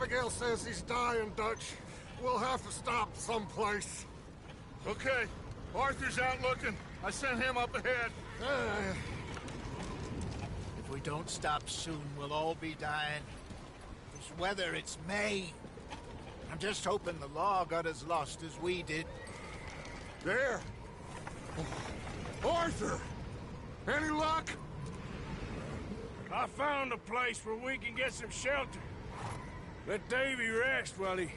Abigail says he's dying, Dutch. We'll have to stop someplace. Okay. Arthur's out looking. I sent him up ahead. If we don't stop soon, we'll all be dying. This weather, it's May. I'm just hoping the law got as lost as we did. There! Arthur! Any luck? I found a place where we can get some shelter. Let Davy rest while he...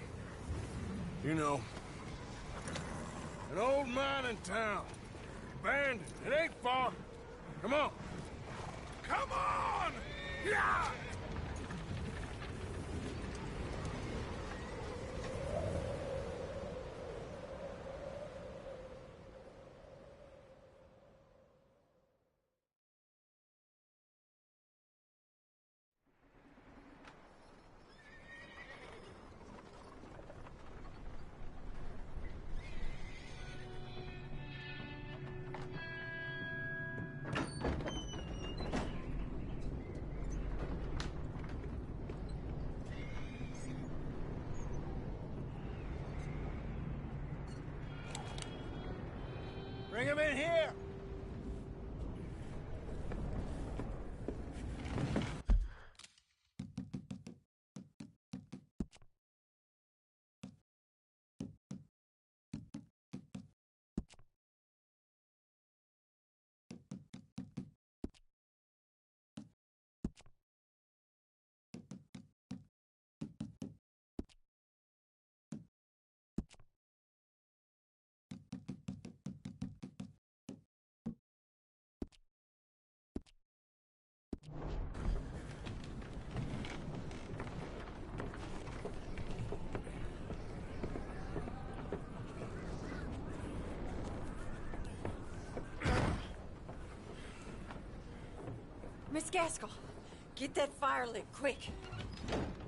You know. An old mining town. Abandoned. It ain't far. Come on. Come on! Yeah! Bring him in here! Miss Gaskell, get that fire lit, quick.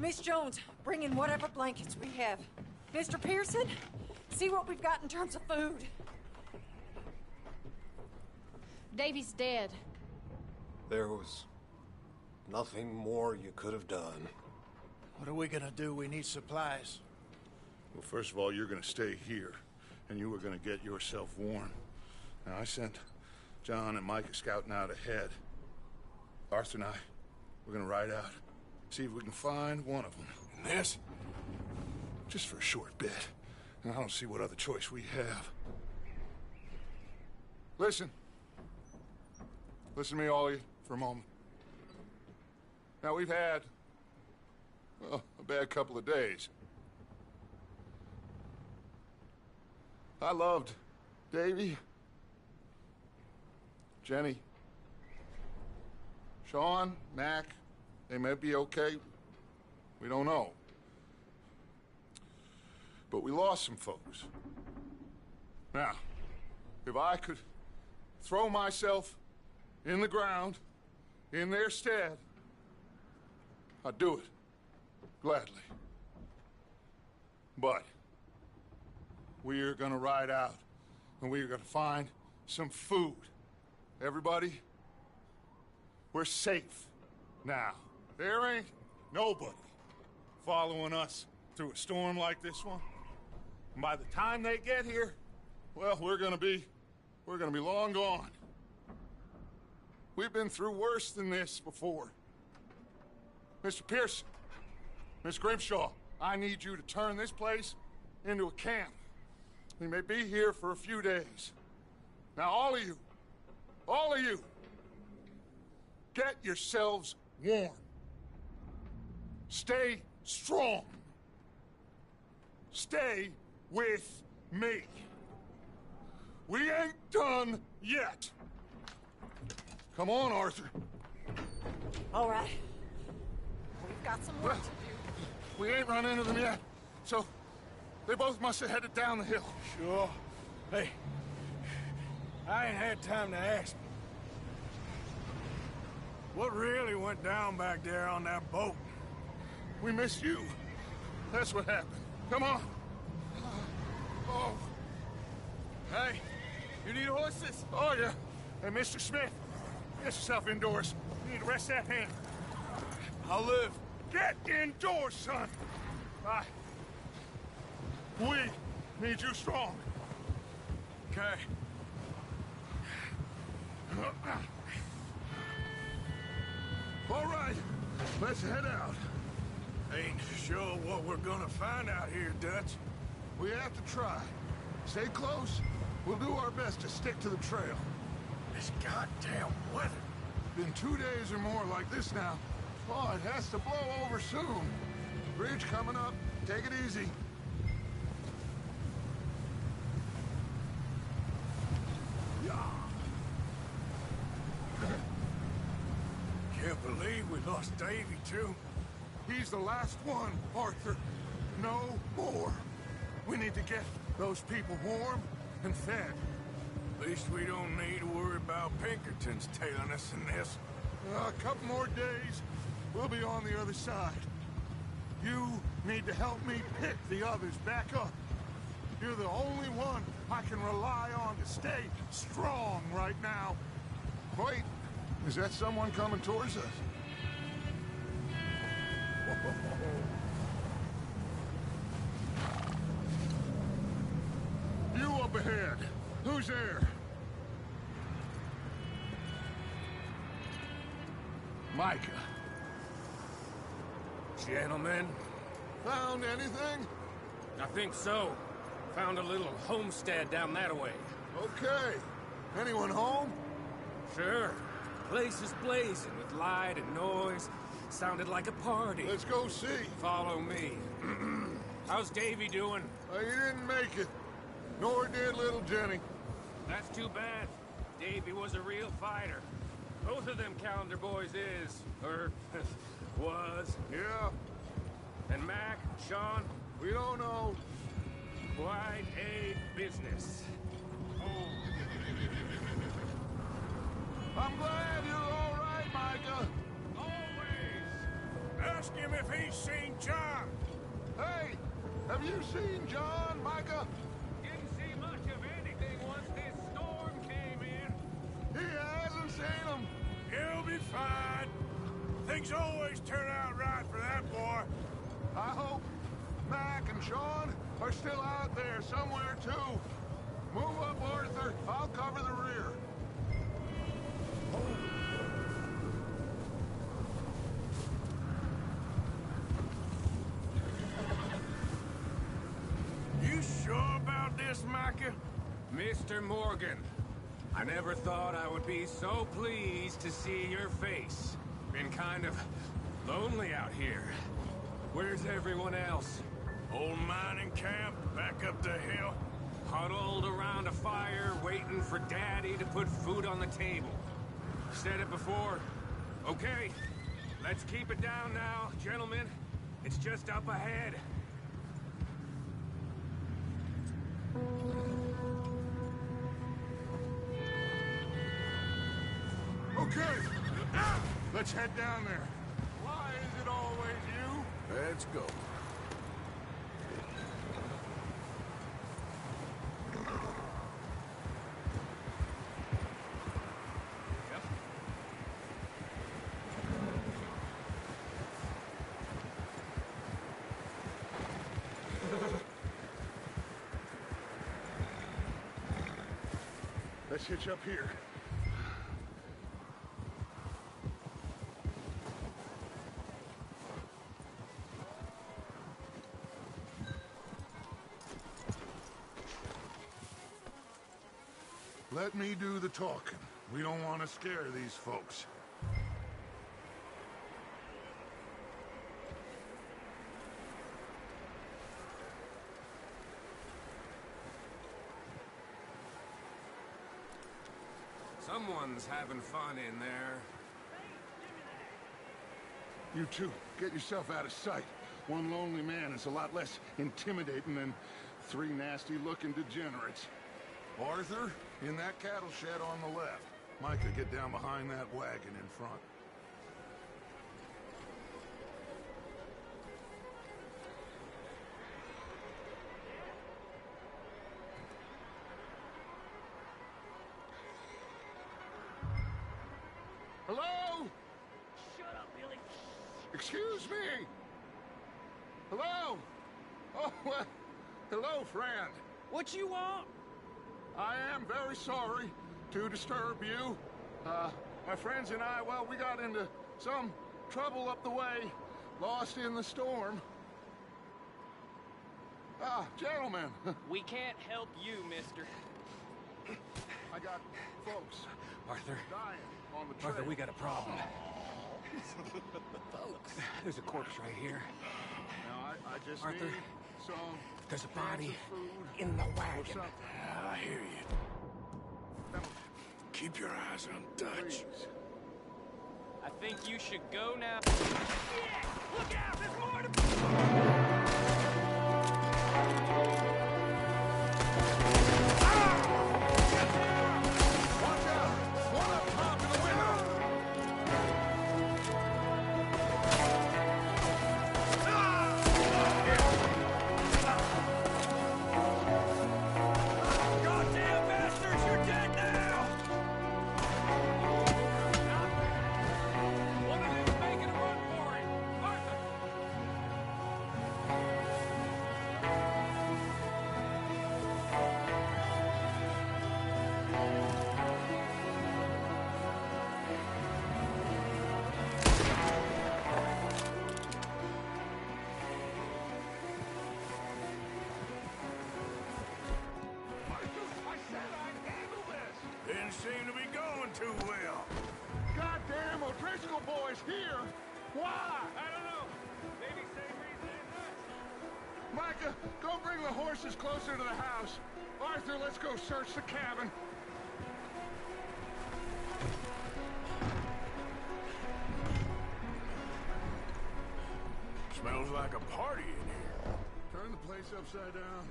Miss Jones, bring in whatever blankets we have. Mr. Pearson, see what we've got in terms of food. Davy's dead. There was nothing more you could have done. What are we gonna do? We need supplies. Well, first of all, you're gonna stay here, and you were gonna get yourself warm. Now, I sent John and Micah scouting out ahead. Arthur and I, we're gonna ride out, see if we can find one of them. And this, just for a short bit. And I don't see what other choice we have. Listen. Listen to me, all of you, for a moment. Now, we've had, well, a bad couple of days. I loved Davy, Jenny, Sean, Mac. They may be okay. We don't know. But we lost some folks. Now, if I could throw myself in the ground in their stead, I'd do it gladly. But we are gonna ride out and we are gonna find some food. Everybody, we're safe now. There ain't nobody following us through a storm like this one. And by the time they get here, well, we're gonna be long gone. We've been through worse than this before. Mr. Pearson, Miss Grimshaw, I need you to turn this place into a camp. We may be here for a few days. Now, all of you, get yourselves warm. Stay strong. Stay with me. We ain't done yet. Come on, Arthur. All right. We've got some work to do. We ain't run into them yet, so they both must have headed down the hill. Sure. Hey, I ain't had time to ask. What really went down back there on that boat? We missed you. That's what happened. Come on. Oh. Hey, you need horses? Oh, yeah. Hey, Mr. Smith, get yourself indoors. You need to rest that hand. I'll live. Get indoors, son. We need you strong. Okay. All right, let's head out. Ain't sure what we're gonna find out here, Dutch. We have to try. Stay close. We'll do our best to stick to the trail. This goddamn weather. Been 2 days or more like this now. Oh, it has to blow over soon. Bridge coming up. Take it easy. Can't believe we lost Davy, too. He's the last one, Arthur. No more. We need to get those people warm and fed. At least we don't need to worry about Pinkertons tailing us in this. A couple more days, we'll be on the other side. You need to help me pick the others back up. You're the only one I can rely on to stay strong right now. Wait, is that someone coming towards us? You up ahead. Who's there? Micah. Gentlemen, Found anything? I think so. Found a little homestead down that way. Okay. Anyone home? Sure. Place is blazing with light and noise. Sounded like a party. Let's go see. Follow me. How's Davy doing? He didn't make it. Nor did little Jenny. That's too bad. Davy was a real fighter. Both of them calendar boys is, or was. Yeah, And Mac, Sean, we don't know. quite a business. I'm glad you're all right, Micah. Always. Ask him if he's seen John. Hey, have you seen John, Micah? Didn't see much of anything once this storm came in. He hasn't seen him. He'll be fine. Things always turn out right for that boy. I hope Mac and Sean are still out there somewhere, too. Move up, Arthur. I'll cover the rear. You sure about this, Micah? Mr. Morgan, I never thought I would be so pleased to see your face. Been kind of lonely out here. Where's everyone else? Old mining camp back up the hill. Huddled around a fire, waiting for Daddy to put food on the table. Said it before. Okay, let's keep it down now, gentlemen. It's just up ahead. Okay. Let's head down there. Why is it always you? Let's go. Let's hitch up here. Let me do the talking. We don't want to scare these folks. Someone's having fun in there. You two, get yourself out of sight. One lonely man is a lot less intimidating than three nasty-looking degenerates. Arthur, in that cattle shed on the left. Micah, get down behind that wagon in front. Hello? Shut up, Billy. Excuse me? Hello? Oh, well, hello, friend. What you want? I am very sorry to disturb you. My friends and I, well, we got into some trouble up the way, lost in the storm. Ah, gentlemen. We can't help you, mister. I got folks Arthur. dying on the trail. Arthur, we got a problem. Folks. There's a corpse right here. Now, I just Arthur, need some there's a body food in the or wagon. something. I hear you. Keep your eyes on Dutch. Please. I think you should go now. Look out! There's more to... Watch out! One up top in the window! Goddamn bastards! You're dead now! One of them's making a run for it. Arthur! I said I'd handle this! Didn't seem to be going too well. Goddamn O'Driscoll boys here! Why? I don't know. Maybe same reason as us. Micah, go bring the horses closer to the house. Arthur, let's go search the cabin. Smells like a party in here. Turn the place upside down.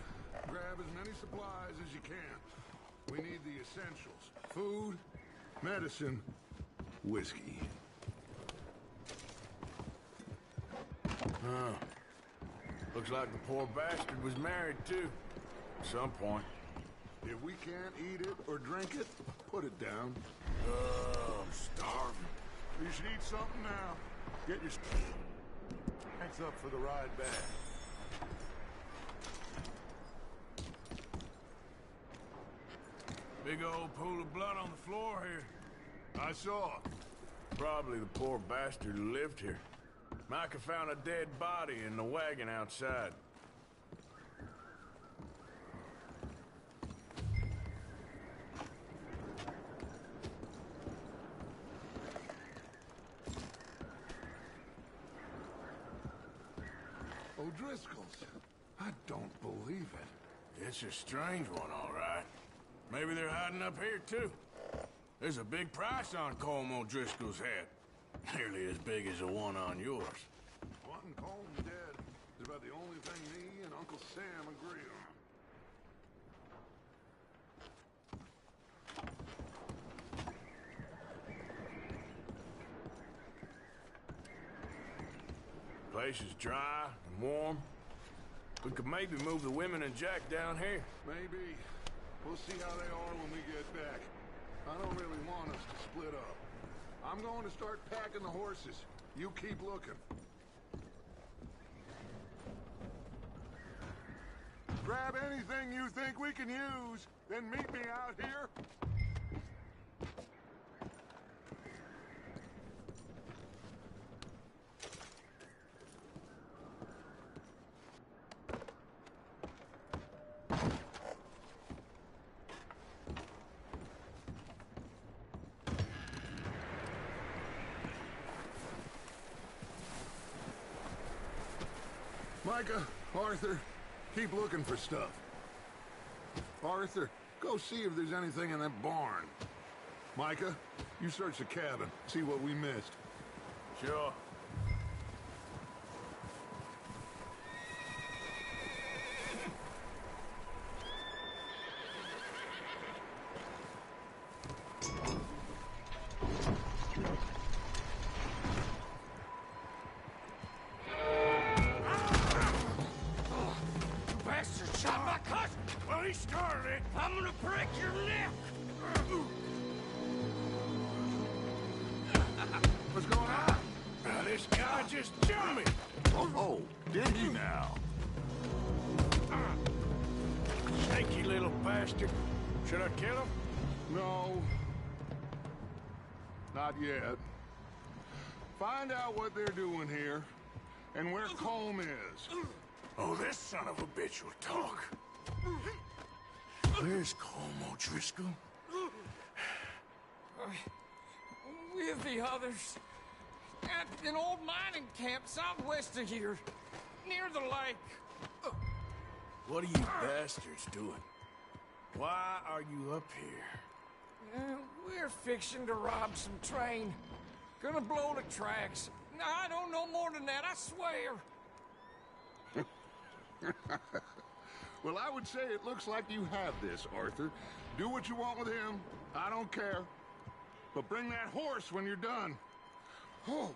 Grab as many supplies as you can. We need the essentials. Food, medicine, whiskey. Huh. Looks like the poor bastard was married, too. At some point. If we can't eat it or drink it, put it down. Oh, I'm starving. You should eat something now. Get your thanks up for the ride back. Big old pool of blood on the floor here. I saw it. Probably the poor bastard who lived here. Micah found a dead body in the wagon outside. O'Driscoll's. I don't believe it. It's a strange one, all right. Maybe they're hiding up here, too. There's a big price on Colm O'Driscoll's head. Nearly as big as the one on yours. Wanting Colm dead is about the only thing me and Uncle Sam agree on. Place is dry and warm. We could maybe move the women and Jack down here. Maybe. We'll see how they are when we get back. I don't really want us to split up. I'm going to start packing the horses. You keep looking. Grab anything you think we can use, then meet me out here. Micah, Arthur, keep looking for stuff. Arthur, go see if there's anything in that barn. Micah, you search the cabin, see what we missed. Sure. Bastard shot my cousin! Well, he started it. I'm gonna break your neck! What's going on? Now, this guy just jumped me. Oh, did he now? bastard. Should I kill him? No. Not yet. Find out what they're doing here, and where Colm is. Oh, this son of a bitch will talk. Where's Colm O'Driscoll? With the others. At an old mining camp southwest of here. Near the lake. What are you bastards doing? Why are you up here? We're fixing to rob some train. Gonna blow the tracks. I don't know more than that, I swear. Well, I would say it looks like you have this, Arthur. Do what you want with him. I don't care. But bring that horse when you're done. Oh.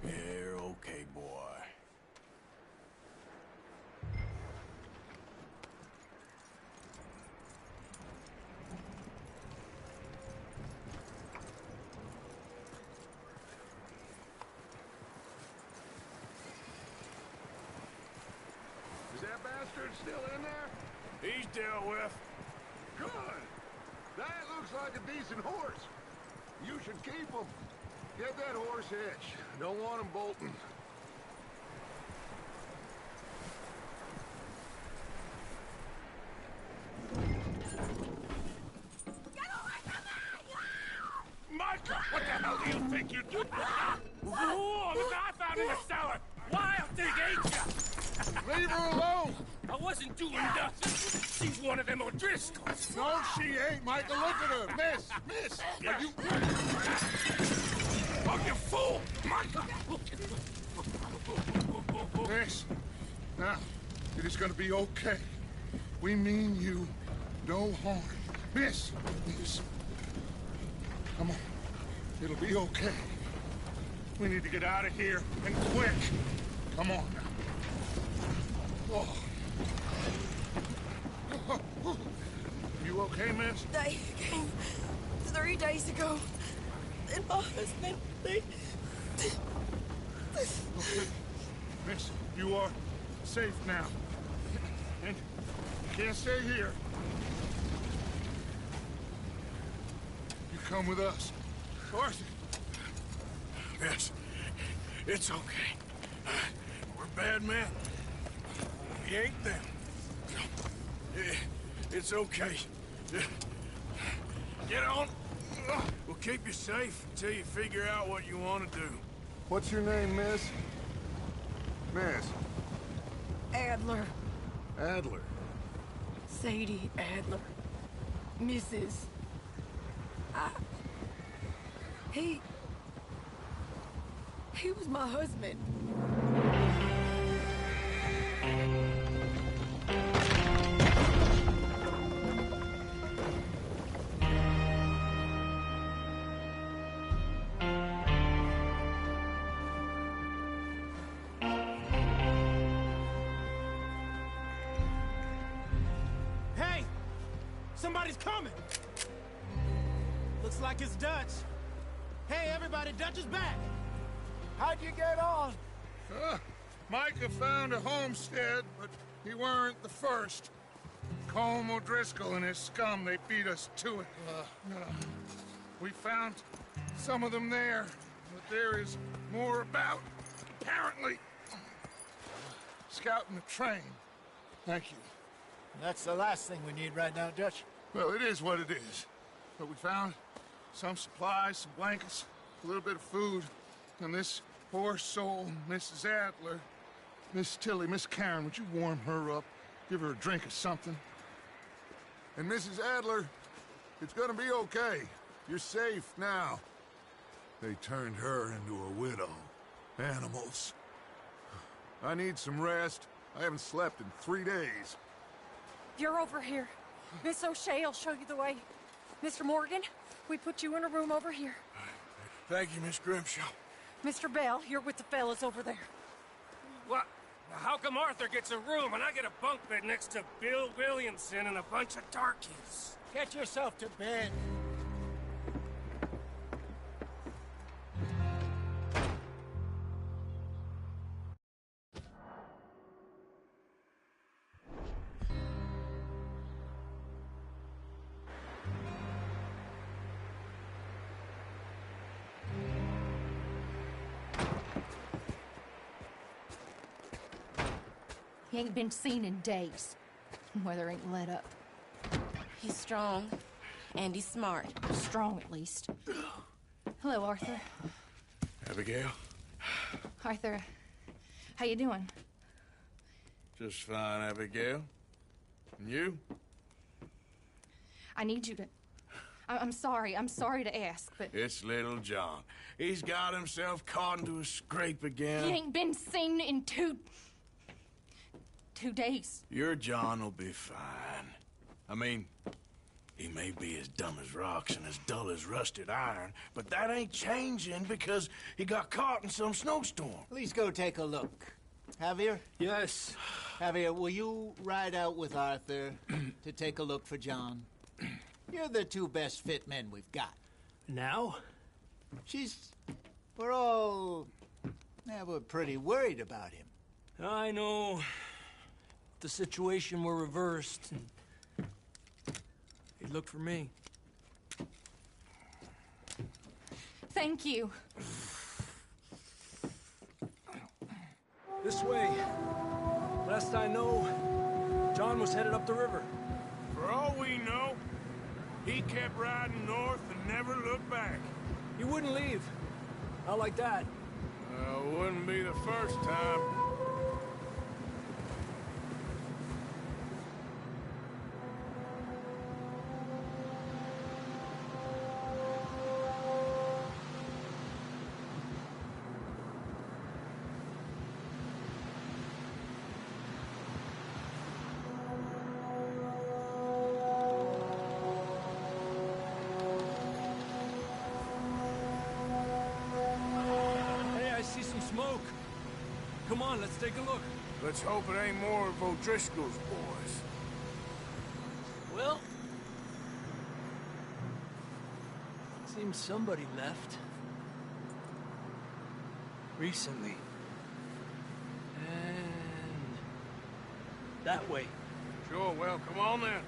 You're okay, boy. Is that bastard still in there? He's dealt with. Good. That looks like a decent horse. You should keep him. Get that horse hitched. Don't want him bolting. Micah, what the hell do you think you're doing? Whoa, the guy found in the cellar. Wild thing, ain't ya? Leave her alone! I wasn't doing nothing. She's one of them O'Driscolls. No, she ain't, Michael. Look at her. Miss! Are you... Oh, you fool! Micah! Miss, now, it is gonna be okay. We mean you no harm. Miss! Come on. It'll be okay. We need to get out of here, and quick. Come on now. Oh. You okay, miss? They came 3 days ago. And my husband, they... Okay. Miss, you are safe now. And you can't stay here. You come with us. Arthur. Yes, it's okay. We're bad men. We ain't them. It's okay. Get on. We'll keep you safe until you figure out what you want to do. What's your name, miss? Miss. Adler. Adler. Sadie Adler. Mrs. He was my husband. Hey! Somebody's coming! Looks like it's Dutch. Hey, everybody, Dutch is back! How'd you get on? Micah found a homestead, but he weren't the first. Colm O'Driscoll and his scum, they beat us to it. We found some of them there, but there is more about, apparently. Scouting the train. Thank you. That's the last thing we need right now, Dutch. Well, it is what it is. But we found some supplies, some blankets, a little bit of food, and this poor soul, Mrs. Adler, Miss Tilly, Miss Karen, would you warm her up? Give her a drink or something? And Mrs. Adler, it's gonna be okay. You're safe now. They turned her into a widow. Animals. I need some rest. I haven't slept in 3 days. You're over here. Miss O'Shea will show you the way. Mr. Morgan, we put you in a room over here. Thank you, Miss Grimshaw. Mr. Bell, you're with the fellas over there. What? How come Arthur gets a room and I get a bunk bed next to Bill Williamson and a bunch of darkies? Get yourself to bed. He ain't been seen in days. Weather ain't let up. He's strong, and he's smart. Strong, at least. Hello, Arthur. Abigail? Arthur, how you doing? Just fine, Abigail. And you? I need you to... I'm sorry to ask, but... It's little John. He's got himself caught into a scrape again. He ain't been seen in 2 days. Your John will be fine. I mean, he may be as dumb as rocks and as dull as rusted iron, but that ain't changing because he got caught in some snowstorm. Please go take a look. Javier? Yes. Javier, will you ride out with Arthur to take a look for John? You're the 2 best fit men we've got. Now? We're pretty worried about him. I know. The situation were reversed, and he'd look for me. Thank you. This way. Last I know, John was headed up the river. For all we know, he kept riding north and never looked back. He wouldn't leave. Not like that. Wouldn't be the first time. Smoke. Come on, let's take a look. Let's hope it ain't more of O'Driscoll's boys. Well, seems somebody left. Recently. And that way. Sure, well, come on then.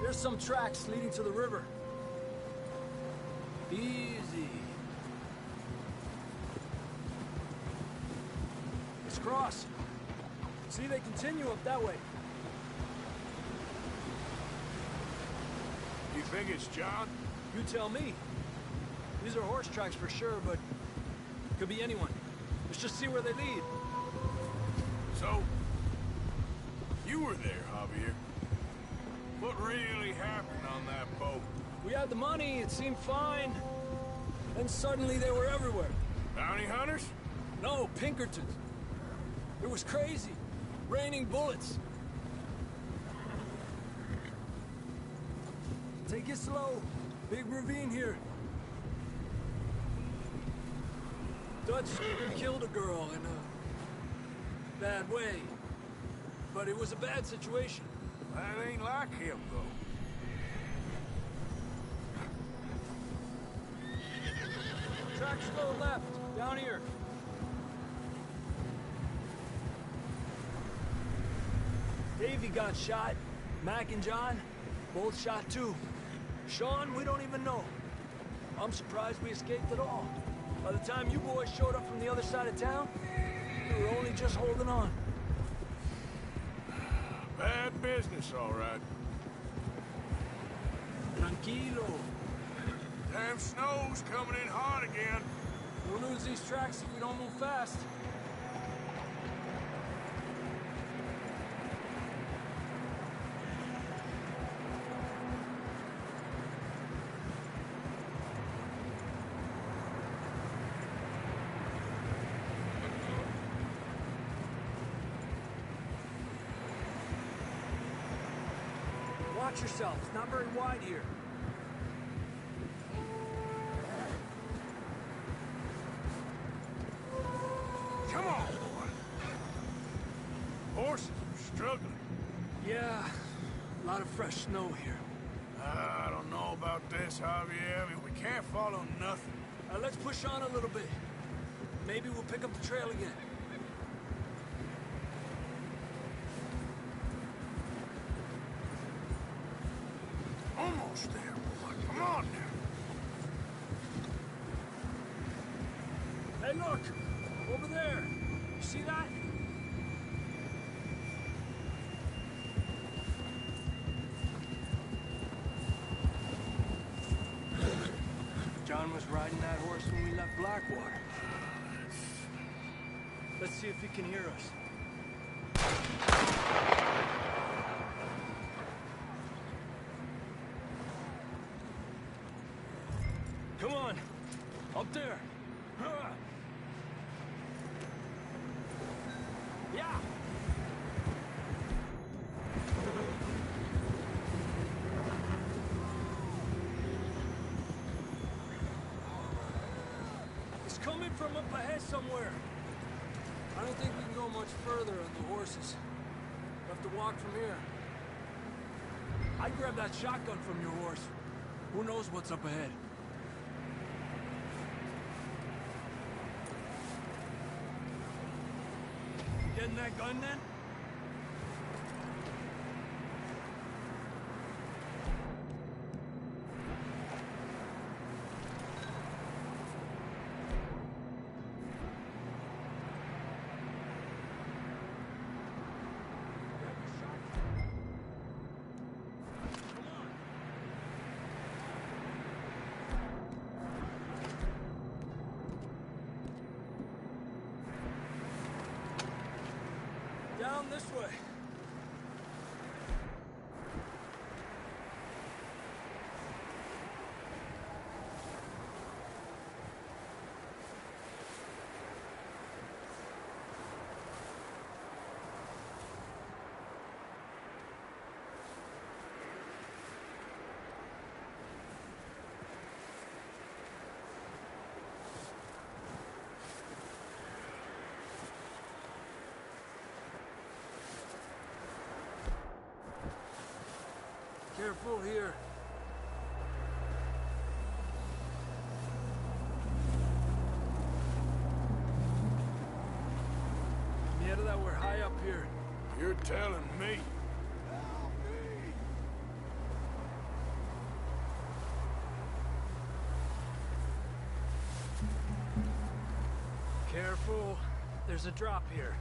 There's some tracks leading to the river. Easy. Let's cross. See, they continue up that way. You think it's John? You tell me. These are horse tracks for sure, but could be anyone. Let's just see where they lead. So, you were there, Javier. What really happened on that boat? We had the money, it seemed fine. Then suddenly they were everywhere. Bounty hunters? No, Pinkertons. It was crazy. Raining bullets. Take it slow. Big ravine here. Dutch killed a girl in a bad way. But it was a bad situation. That ain't like him, though. Tracks go left, down here. Davey got shot. Mac and John, both shot too. Sean, we don't even know. I'm surprised we escaped at all. By the time you boys showed up from the other side of town, we were only just holding on. Bad business, all right. Tranquilo. Damn snow's coming in hard again. We'll lose these tracks if we don't move fast. Watch yourself. It's not very wide here. Come on, boy. Horses are struggling. Yeah, a lot of fresh snow here. I don't know about this, Javier. I mean, we can't follow nothing. Let's push on a little bit. Maybe we'll pick up the trail again. Almost there, boy. Come on now. Hey, look! Over there! You see that? John was riding that horse when we left Blackwater. Let's see if he can hear us. Come on! Up there! Yeah! It's coming from up ahead somewhere. I don't think we can go much further on the horses. We'll have to walk from here. I'd grab that shotgun from your horse. Who knows what's up ahead? You getting that gun then? Down this way. Careful here. Yeah, that we're high up here. You're telling me. Careful. There's a drop here.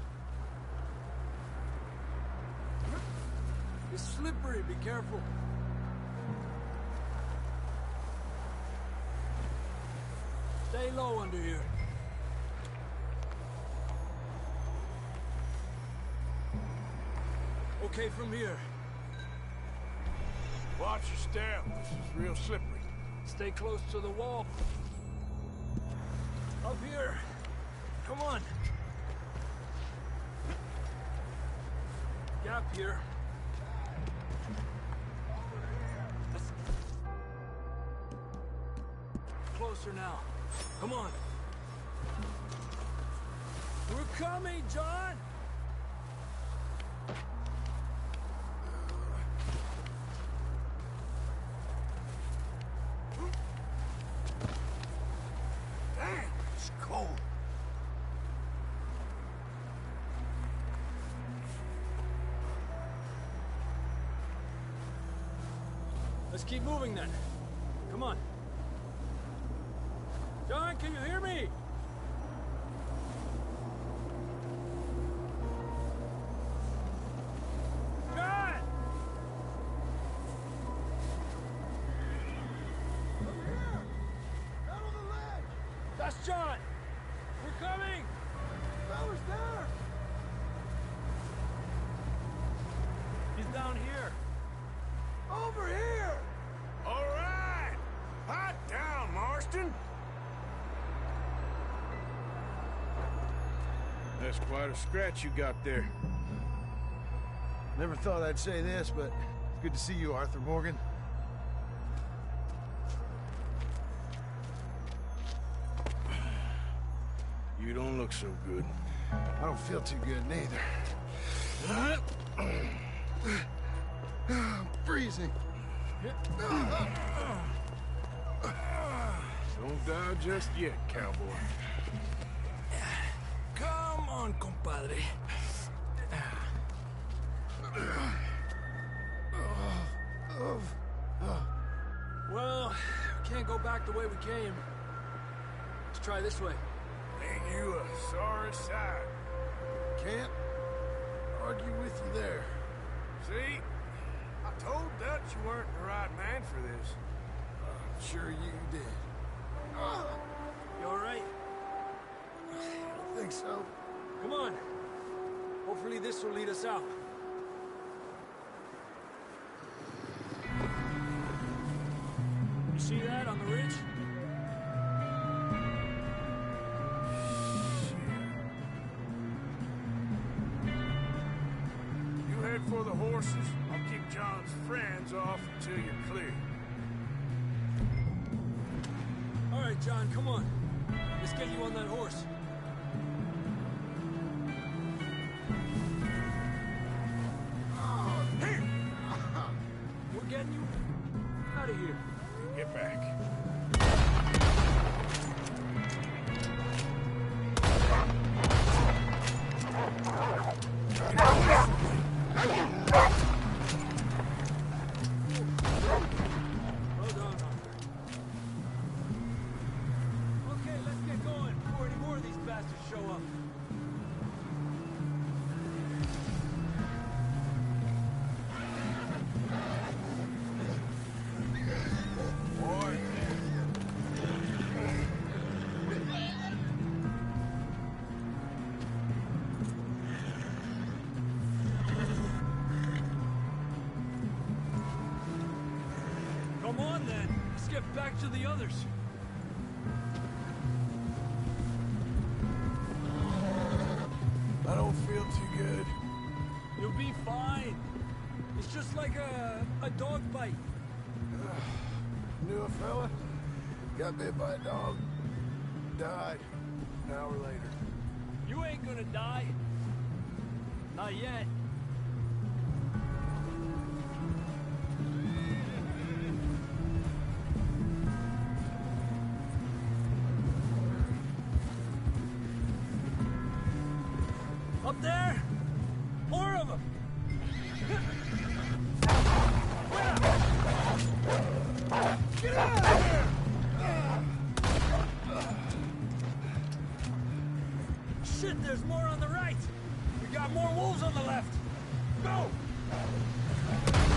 It's slippery. Be careful. Stay low under here. Okay from here. Watch your step. This is real slippery. Stay close to the wall. Up here. Come on. Gap here. Closer now. Come on. We're coming, John! Damn, it's cold. Let's keep moving then. Come on. John, can you hear me? John! Over here! Down on the ledge! That's John! We're coming! Fella's there! He's down here. Over here! All right! Hot down, Marston! That's quite a scratch you got there. Never thought I'd say this, but Good to see you, Arthur Morgan. You don't look so good. I don't feel too good, neither. I'm freezing. Don't die just yet, cowboy. Come on, compadre. Well, we can't go back the way we came. Let's try this way. Ain't you a sorry sight? Can't argue with you there. See? I told Dutch you weren't the right man for this. I'm sure you did. You all right? I don't think so. Come on. Hopefully this will lead us out. You see that on the ridge? You head for the horses. I'll keep John's friends off until you're clear. All right, John, come on. Let's get you on that horse. Here! We're getting you out of here. Get back. Well done, Arthur. Okay, let's get going before any more of these bastards show up. Boy. Come on, then. Let's get back to the others. I don't feel too good. You'll be fine. It's just like a dog bite. Knew a fella, got bit by a dog, died an hour later. You ain't gonna die. Not yet. Up there? More of them! Get out of here! Shit, there's more on the right! We got more wolves on the left! Go!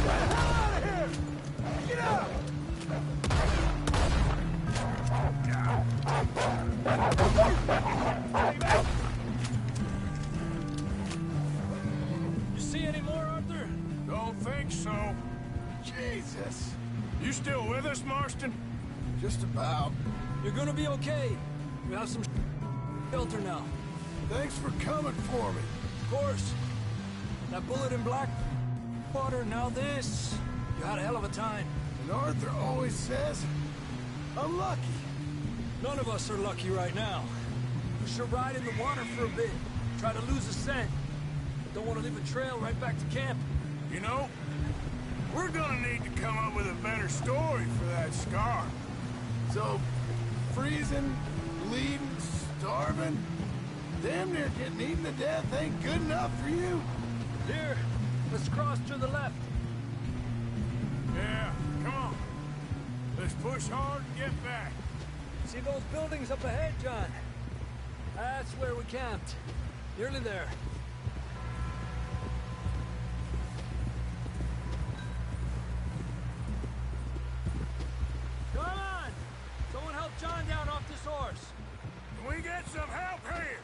Get out of here! Get out! You see any more, Arthur? Don't think so. Jesus! You still with us, Marston? Just about. You're gonna be okay. We have some shelter now. Thanks for coming for me. Of course. That bullet in Blackwater, now this. You had a hell of a time. And Arthur always says, I'm lucky. None of us are lucky right now. We should ride in the water for a bit. Try to lose a scent. Don't want to leave a trail right back to camp. You know, we're gonna need to come up with a better story for that scar. So, freezing, bleeding, starving, damn near getting eaten to death ain't good enough for you? Here, let's cross to the left. Yeah, come on. Let's push hard and get back. See those buildings up ahead, John? That's where we camped. Nearly there. Come on! Someone help John down off this horse. Can we get some help here?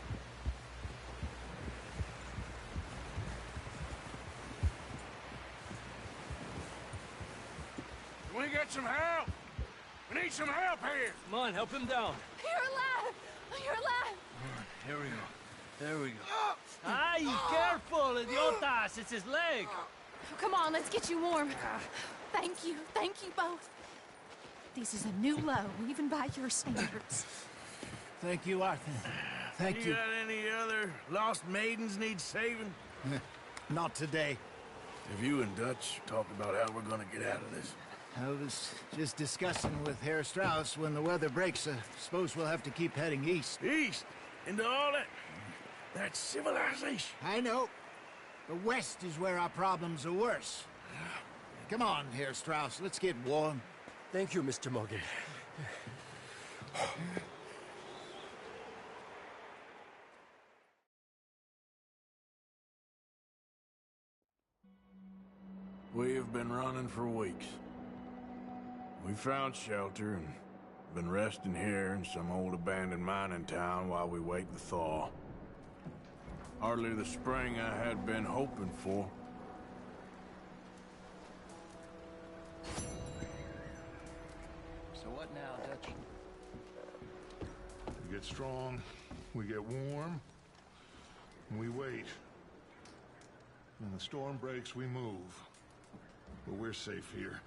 Can we get some help? We need some help here. Come on, help him down. You're alive! You're alive! Here we go. There we go. Ay, careful, idiotas! It's his leg. Come on, let's get you warm. Thank you both. This is a new low, even by your standards. Thank you, Arthur. Thank you. You got any other lost maidens need saving? Not today. Have you and Dutch talked about how we're gonna get out of this? I was just discussing with Herr Strauss when the weather breaks. Suppose we'll have to keep heading east. East? Into all that? That's civilization. I know. The west is where our problems are worse. Come on, Herr Strauss. Let's get warm. Thank you, Mr. Morgan. We have been running for weeks. We found shelter and been resting here in some old abandoned mining town while we wait the thaw. Hardly the spring I had been hoping for. So what now, Dutch? We get strong, we get warm, and we wait. When the storm breaks, we move. But we're safe here.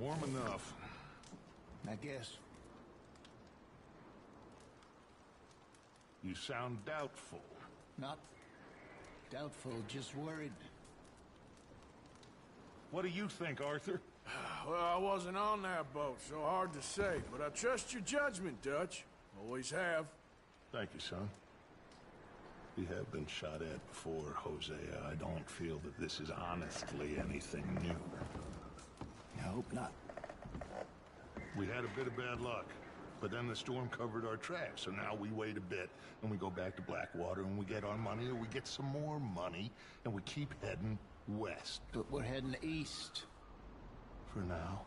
Warm enough. I guess. You sound doubtful. Not doubtful, just worried. What do you think, Arthur? Well, I wasn't on that boat, so hard to say, but I trust your judgment, Dutch. Always have. Thank you, son. We have been shot at before, Hosea. I don't feel that this is honestly anything new. I hope not. We had a bit of bad luck, but then the storm covered our tracks, so now we wait a bit, and we go back to Blackwater, and we get our money, or we get some more money, and we keep heading west. But we're heading east. For now.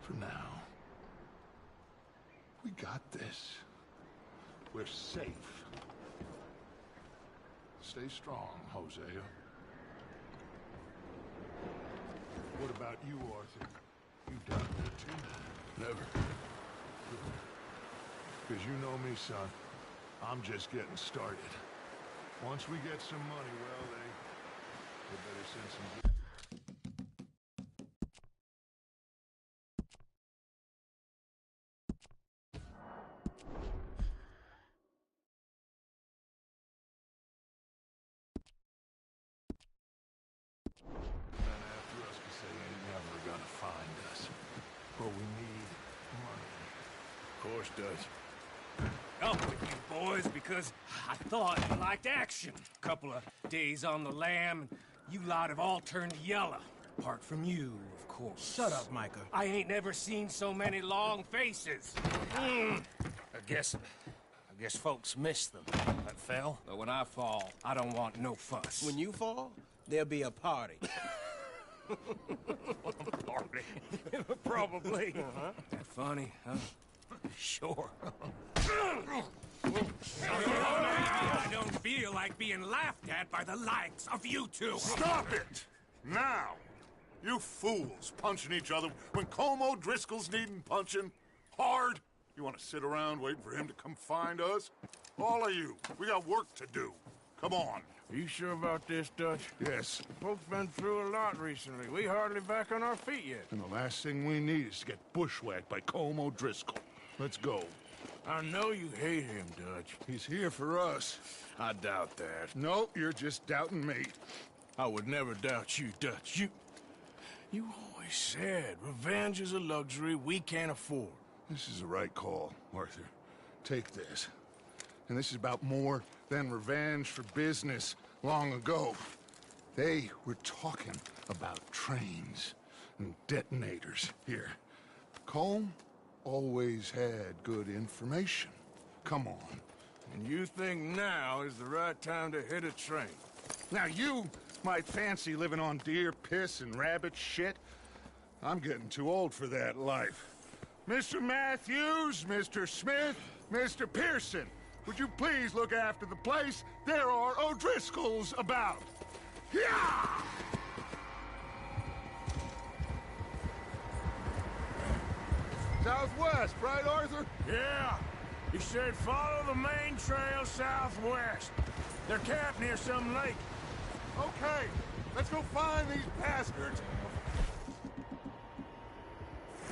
For now. We got this. We're safe. Stay strong, Hosea. What about you, Arthur? You down there too? Never. Because you know me, son. I'm just getting started. Once we get some money, well, they better send some... Does. Up with you boys, because I thought you liked action. Couple of days on the lam, and you lot have all turned yellow. Apart from you, of course. Shut up, Micah. I ain't never seen so many long faces. I guess folks miss them. That fell. But when I fall, I don't want no fuss. When you fall, there'll be a party. Party? Probably. That funny, huh? Sure. I don't feel like being laughed at by the likes of you two. Stop it! Now! You fools punching each other when Colm O'Driscoll's needing punching. Hard! You want to sit around waiting for him to come find us? All of you, we got work to do. Come on. Are you sure about this, Dutch? Yes. Folks been through a lot recently. We hardly back on our feet yet. And the last thing we need is to get bushwhacked by Colm O'Driscoll. Let's go. I know you hate him, Dutch. He's here for us. I doubt that. No, you're just doubting me. I would never doubt you, Dutch. You always said revenge is a luxury we can't afford. This is the right call, Arthur. Take this. And this is about more than revenge for business long ago. They were talking about trains and detonators here. Colm always had good information. Come on. And you think now is the right time to hit a train? Now you might fancy living on deer piss and rabbit shit. I'm getting too old for that life. Mr. Matthews, Mr. Smith, Mr. Pearson, would you please look after the place? There are O'Driscolls about. Yeah! Southwest, right, Arthur? Yeah. He said follow the main trail southwest. They're camped near some lake. Okay, let's go find these bastards.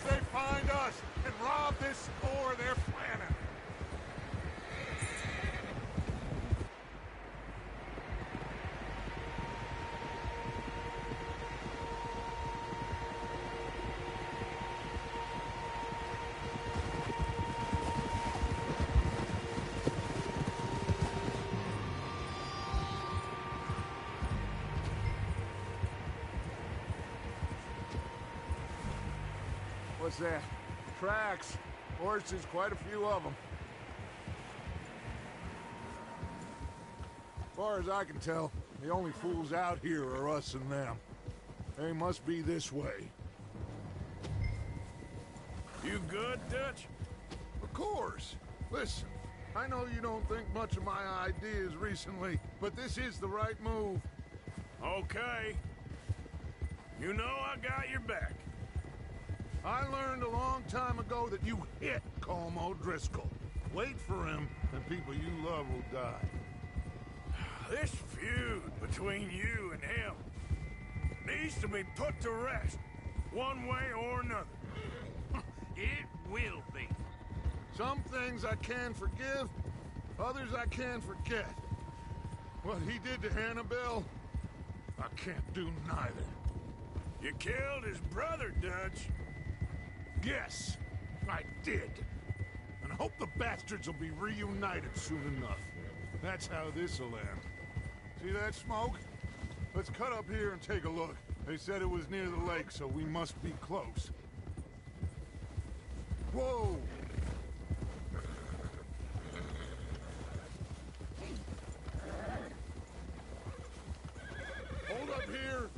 They find us and rob this store they're planning. What's that? Tracks. Horses, quite a few of them. As far as I can tell, the only fools out here are us and them. They must be this way. You good, Dutch? Of course. Listen, I know you don't think much of my ideas recently, but this is the right move. Okay. You know I got your back. I learned a long time ago that you hit Colm O'Driscoll. Wait for him, and people you love will die. This feud between you and him needs to be put to rest, one way or another. It will be. Some things I can forgive, others I can forget. What he did to Annabelle, I can't do neither. You killed his brother, Dutch. Yes, I did. And I hope the bastards will be reunited soon enough. That's how this'll end. See that smoke? Let's cut up here and take a look. They said it was near the lake, so we must be close. Whoa! Hold up here!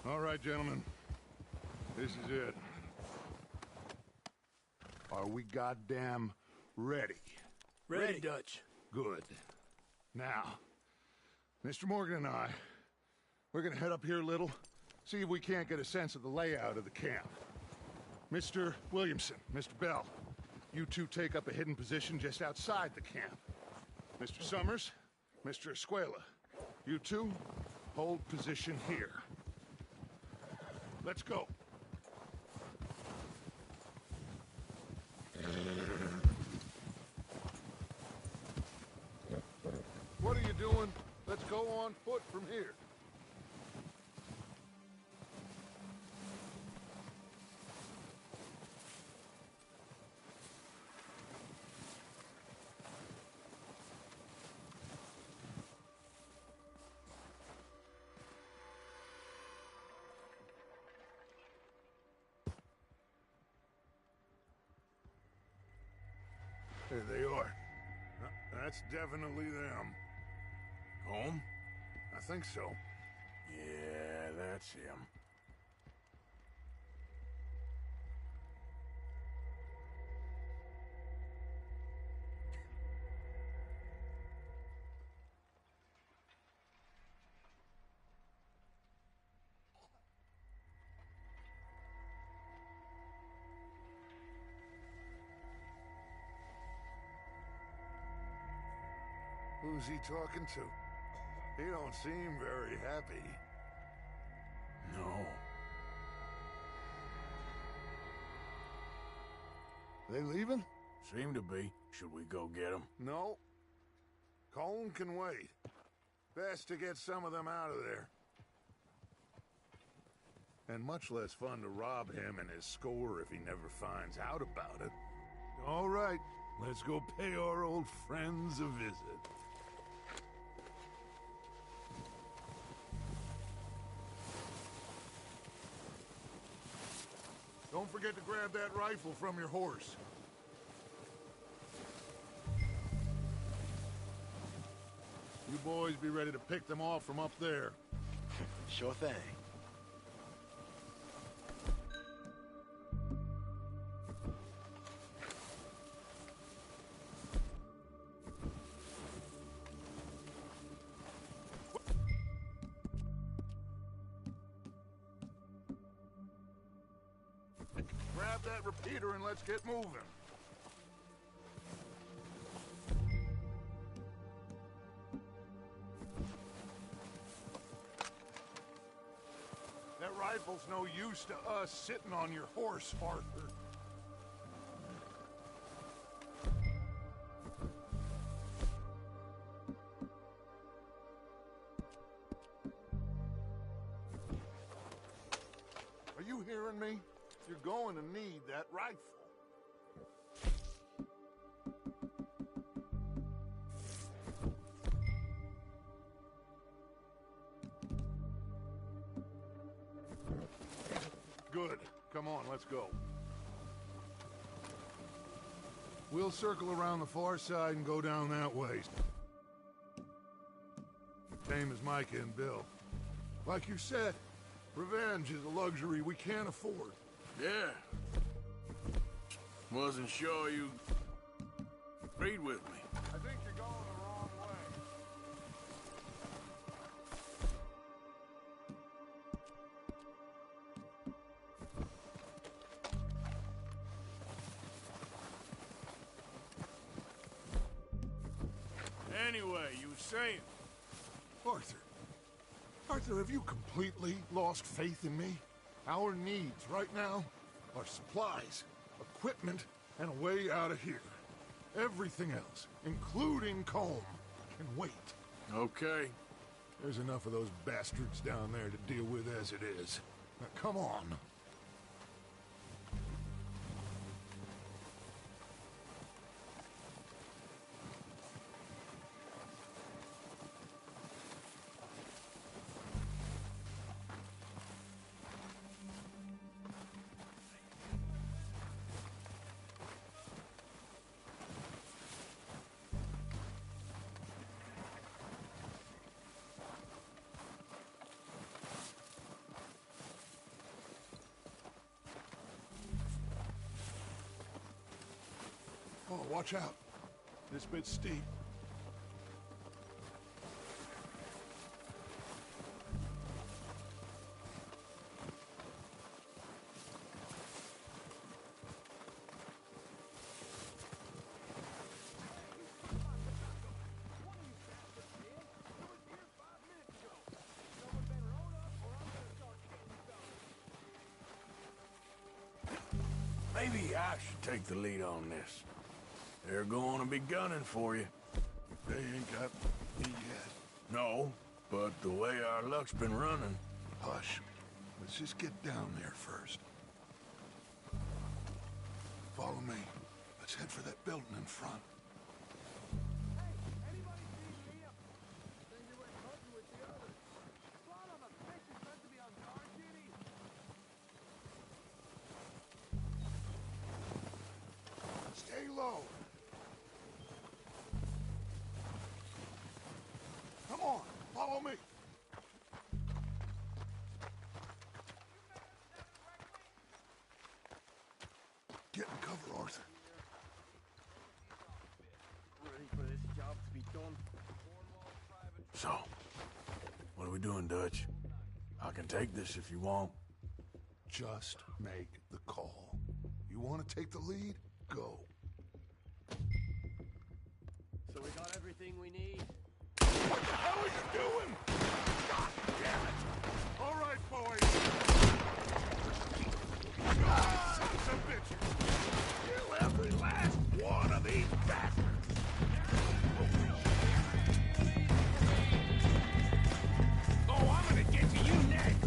All right, gentlemen. This is it. Are we goddamn ready? Ready, Dutch. Good. Now, Mr. Morgan and I, we're gonna head up here a little, see if we can't get a sense of the layout of the camp. Mr. Williamson, Mr. Bell, you two take up a hidden position just outside the camp. Mr. Summers, Mr. Escuela, you two hold position here. Let's go. What are you doing? Let's go on foot from here. There they are. That's definitely them. Home? I think so. Yeah, that's him. Who's he talking to? He don't seem very happy. No. They leaving? Seem to be. Should we go get them? No. Colm can wait. Best to get some of them out of there. And much less fun to rob him and his score if he never finds out about it. All right, let's go pay our old friends a visit. Don't forget to grab that rifle from your horse. You boys be ready to pick them off from up there. Sure thing. Grab that repeater and let's get moving. rifle's no use to us sitting on your horse, Arthur. Are you hearing me? You're going to need that rifle. Good. Come on, let's go. We'll circle around the far side and go down that way. Same as Micah and Bill. Like you said, revenge is a luxury we can't afford. Yeah. Wasn't sure you agreed with me. I think you're going the wrong way. Anyway, you were saying? Arthur, have you completely lost faith in me? Our needs right now are supplies, equipment, and a way out of here. Everything else, including Colm, can wait. Okay. There's enough of those bastards down there to deal with as it is. Now, come on. Oh, watch out. This bit's steep. Maybe I should take the lead on this. They're going to be gunning for you. They ain't got me yet. No, but the way our luck's been running... Hush. Let's just get down there first. Follow me. Let's head for that building in front. Stay low. Come on, follow me. Get in cover, Arthur. Ready for this job to be done. So, what are we doing, Dutch? I can take this if you want. Just make the call. You want to take the lead? Go. So we got everything we need. What the hell are you doing? God damn it! All right, boys. Sons of bitches! Kill every last one of these bastards! Oh, I'm gonna get to you next!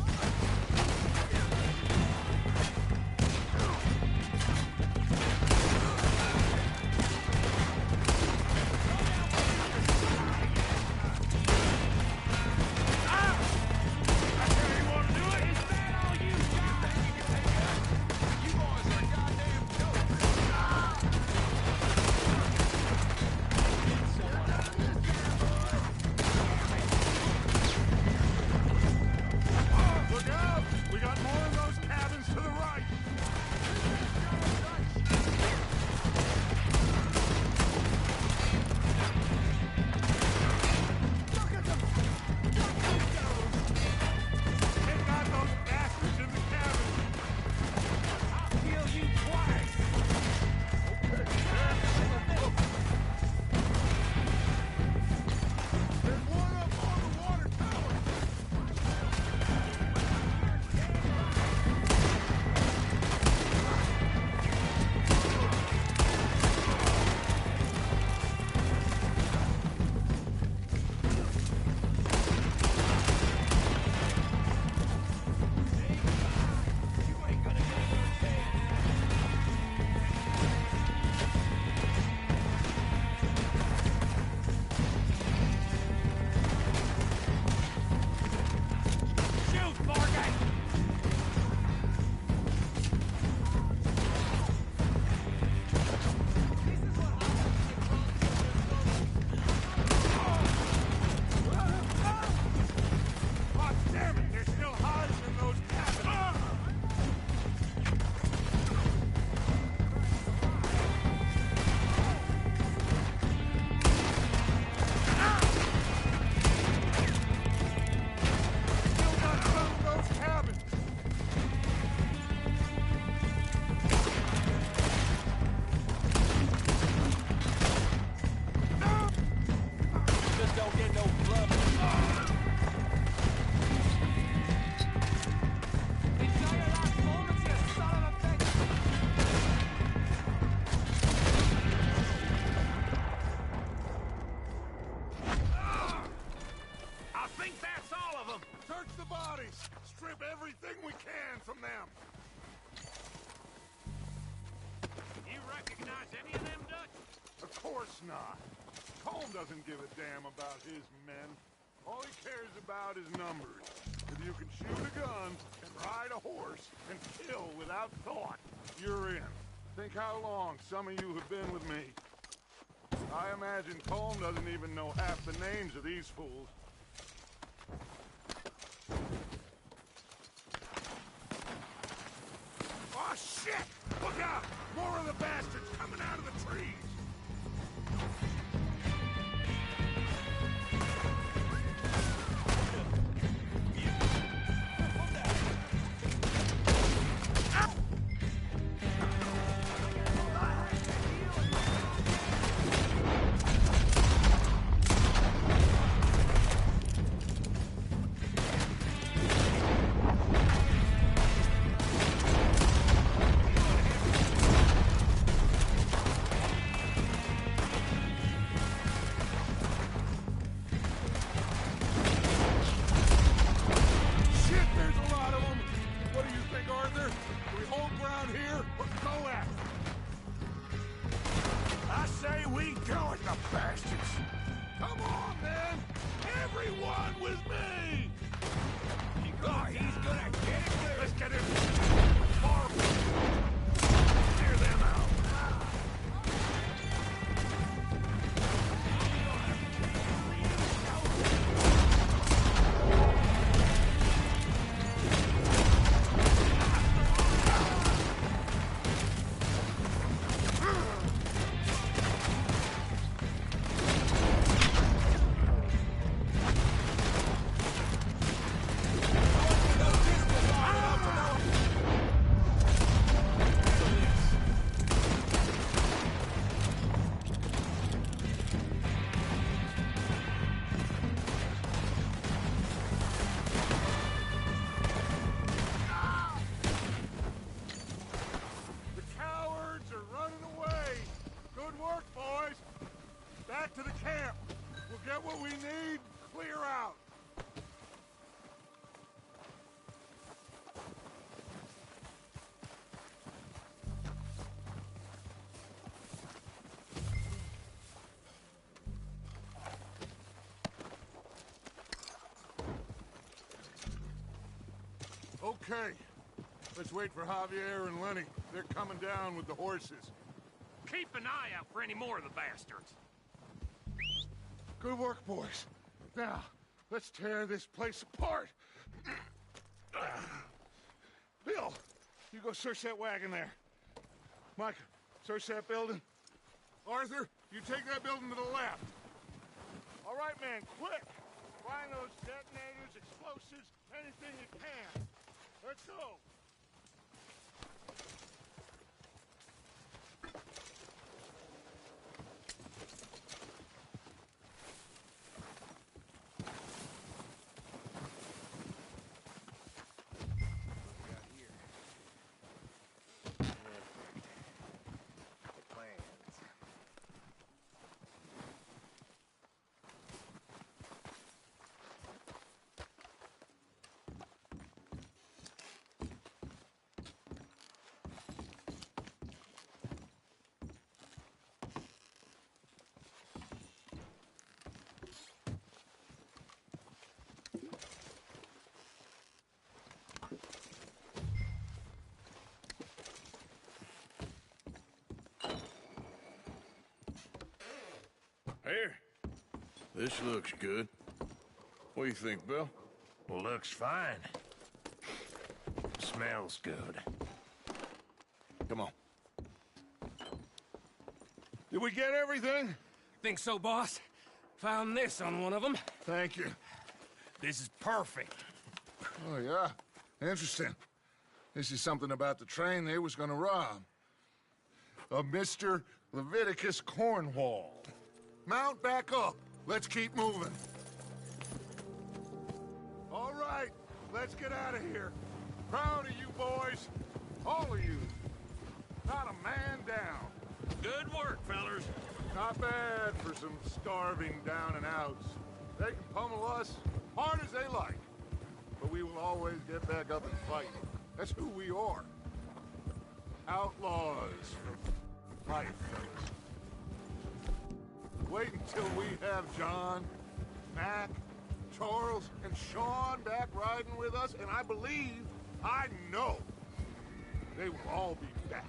not. Colm doesn't give a damn about his men. All he cares about is numbers. If you can shoot a gun and ride a horse and kill without thought, you're in. Think how long some of you have been with me. I imagine Colm doesn't even know half the names of these fools. Oh, shit! Look out! More of the bastards coming out of the trees! Okay. Let's wait for Javier and Lenny. They're coming down with the horses. Keep an eye out for any more of the bastards. Good work, boys. Now, let's tear this place apart. Bill, you go search that wagon there. Mike, search that building. Arthur, you take that building to the left. All right, man, quick. Find those detonators, explosives, anything you can. Let's go. Here. This looks good. What do you think, Bill? Looks fine. Smells good. Come on. Did we get everything? Think so, boss. Found this on one of them. Thank you. This is perfect. Oh, yeah? Interesting. This is something about the train they was gonna rob. A Mr. Leviticus Cornwall. Mount back up. Let's keep moving. All right, let's get out of here. Proud of you boys. All of you. Not a man down. Good work, fellers. Not bad for some starving down and outs. They can pummel us hard as they like. But we will always get back up and fight. That's who we are. Outlaws. Fight, fellas. wait until we have John, Mac, Charles, and Sean back riding with us, and I believe, I know, they will all be back.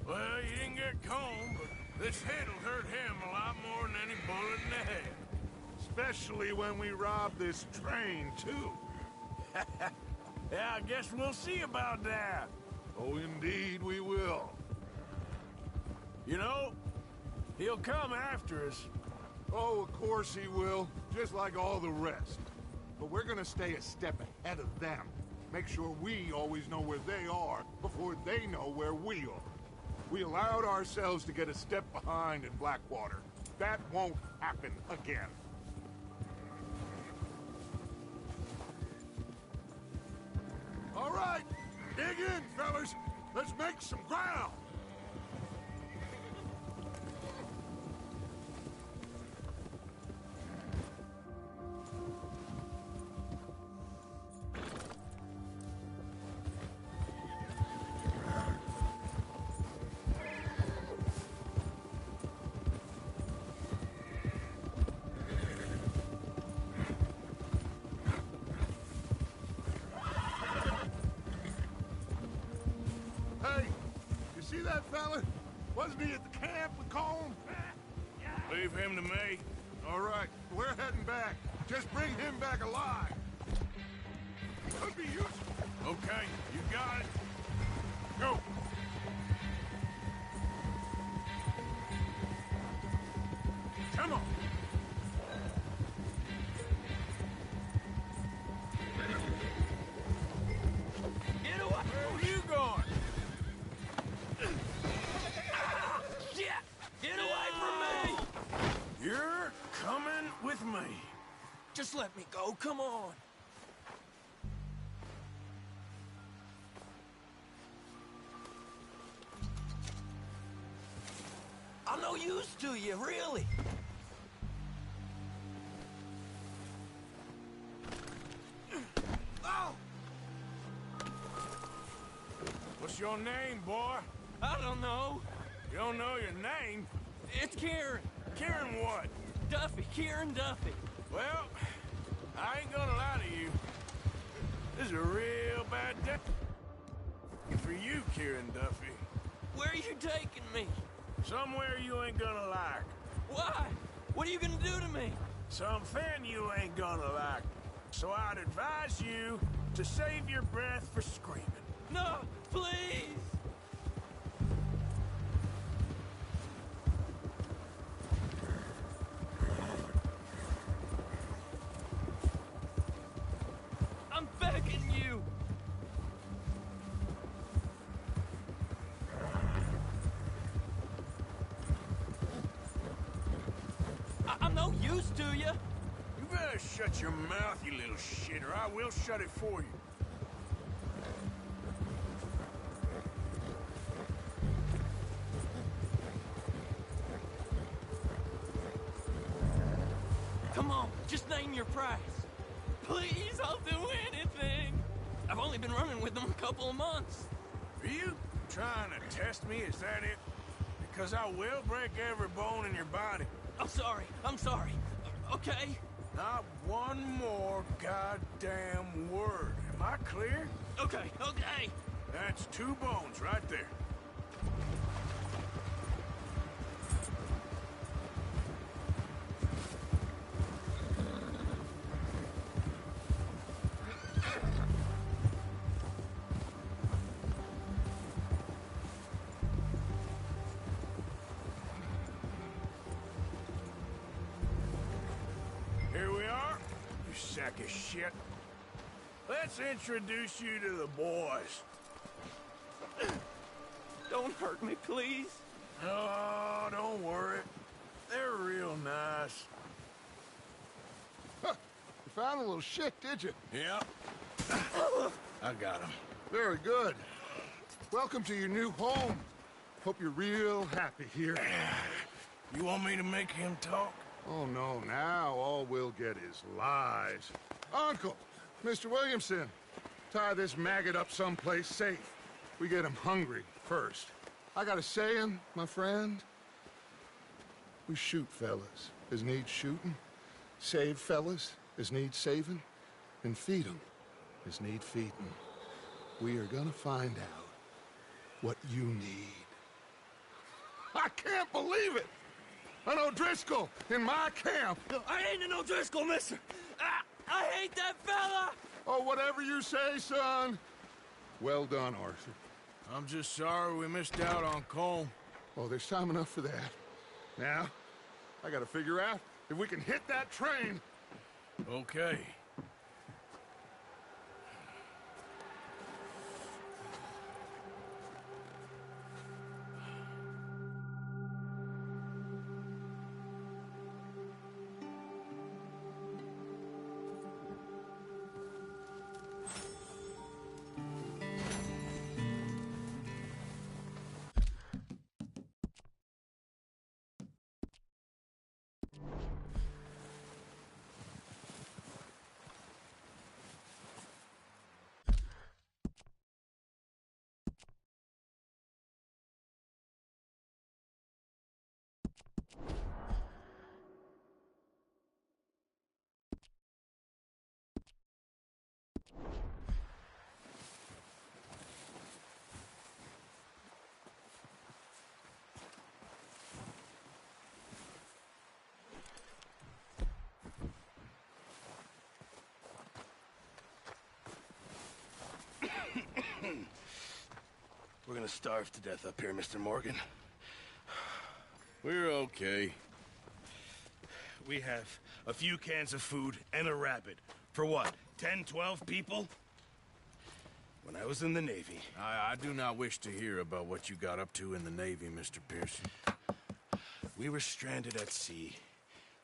Well, you didn't get Combe, but this hit'll hurt him a lot more than any bullet in the head. Especially when we rob this train, too. Yeah, I guess we'll see about that. Oh, indeed we will. You know, he'll come after us. Oh, of course he will, just like all the rest. But we're gonna stay a step ahead of them. Make sure we always know where they are before they know where we are. We allowed ourselves to get a step behind in Blackwater. That won't happen again. All right, dig in, fellas. Let's make some ground. See that fella? Wasn't he at the camp with Colm? Leave him to me. All right, we're heading back. Just bring him back alive. Could be useful. Okay, you got it. Go. Come on. Get away! Where are you going? Get away from me! You're coming with me. Just let me go, come on. I'm no use to you, really. Oh! What's your name, boy? I don't know. You don't know your name? It's Kieran. Kieran what? Duffy. Kieran Duffy. Well, I ain't gonna lie to you. This is a real bad day for you, Kieran Duffy. Where are you taking me? Somewhere you ain't gonna like. Why? What are you gonna do to me? Something you ain't gonna like. So I'd advise you to save your breath for screaming. No, please! I'm begging you! I'm no use to you! You better shut your mouth, you little shit, or I will shut it for you. Come on, just name your price. Please, I'll do anything. I've only been running with them a couple of months. Are you trying to test me? Is that it? Because I will break every bone in your body. I'm sorry. Okay? Not one more goddamn word. Am I clear? Okay. That's 2 bones right there. Here we are, you sack of shit. Let's introduce you to the boys. Don't hurt me, please. Oh, don't worry. They're real nice. Huh. You found a little shit, did you? Yep. I got him. Very good. Welcome to your new home. Hope you're real happy here. You want me to make him talk? Oh, no, now all we'll get is lies. Uncle, Mr. Williamson, tie this maggot up someplace safe. We get him hungry first. I got a saying, my friend. We shoot fellas as need shooting, save fellas as need saving, and feed them as need feeding. We are gonna find out what you need. I can't believe it! An O'Driscoll in my camp! I ain't an O'Driscoll, mister! I hate that fella! Oh, whatever you say, son. Well done, Arthur. I'm just sorry we missed out on Colm. Oh, there's time enough for that. Now, I gotta figure out if we can hit that train. Okay. We're gonna starve to death up here, Mr. Morgan. We're okay. We have a few cans of food and a rabbit. For what, 10, 12 people? When I was in the Navy... I do not wish to hear about what you got up to in the Navy, Mr. Pearson. We were stranded at sea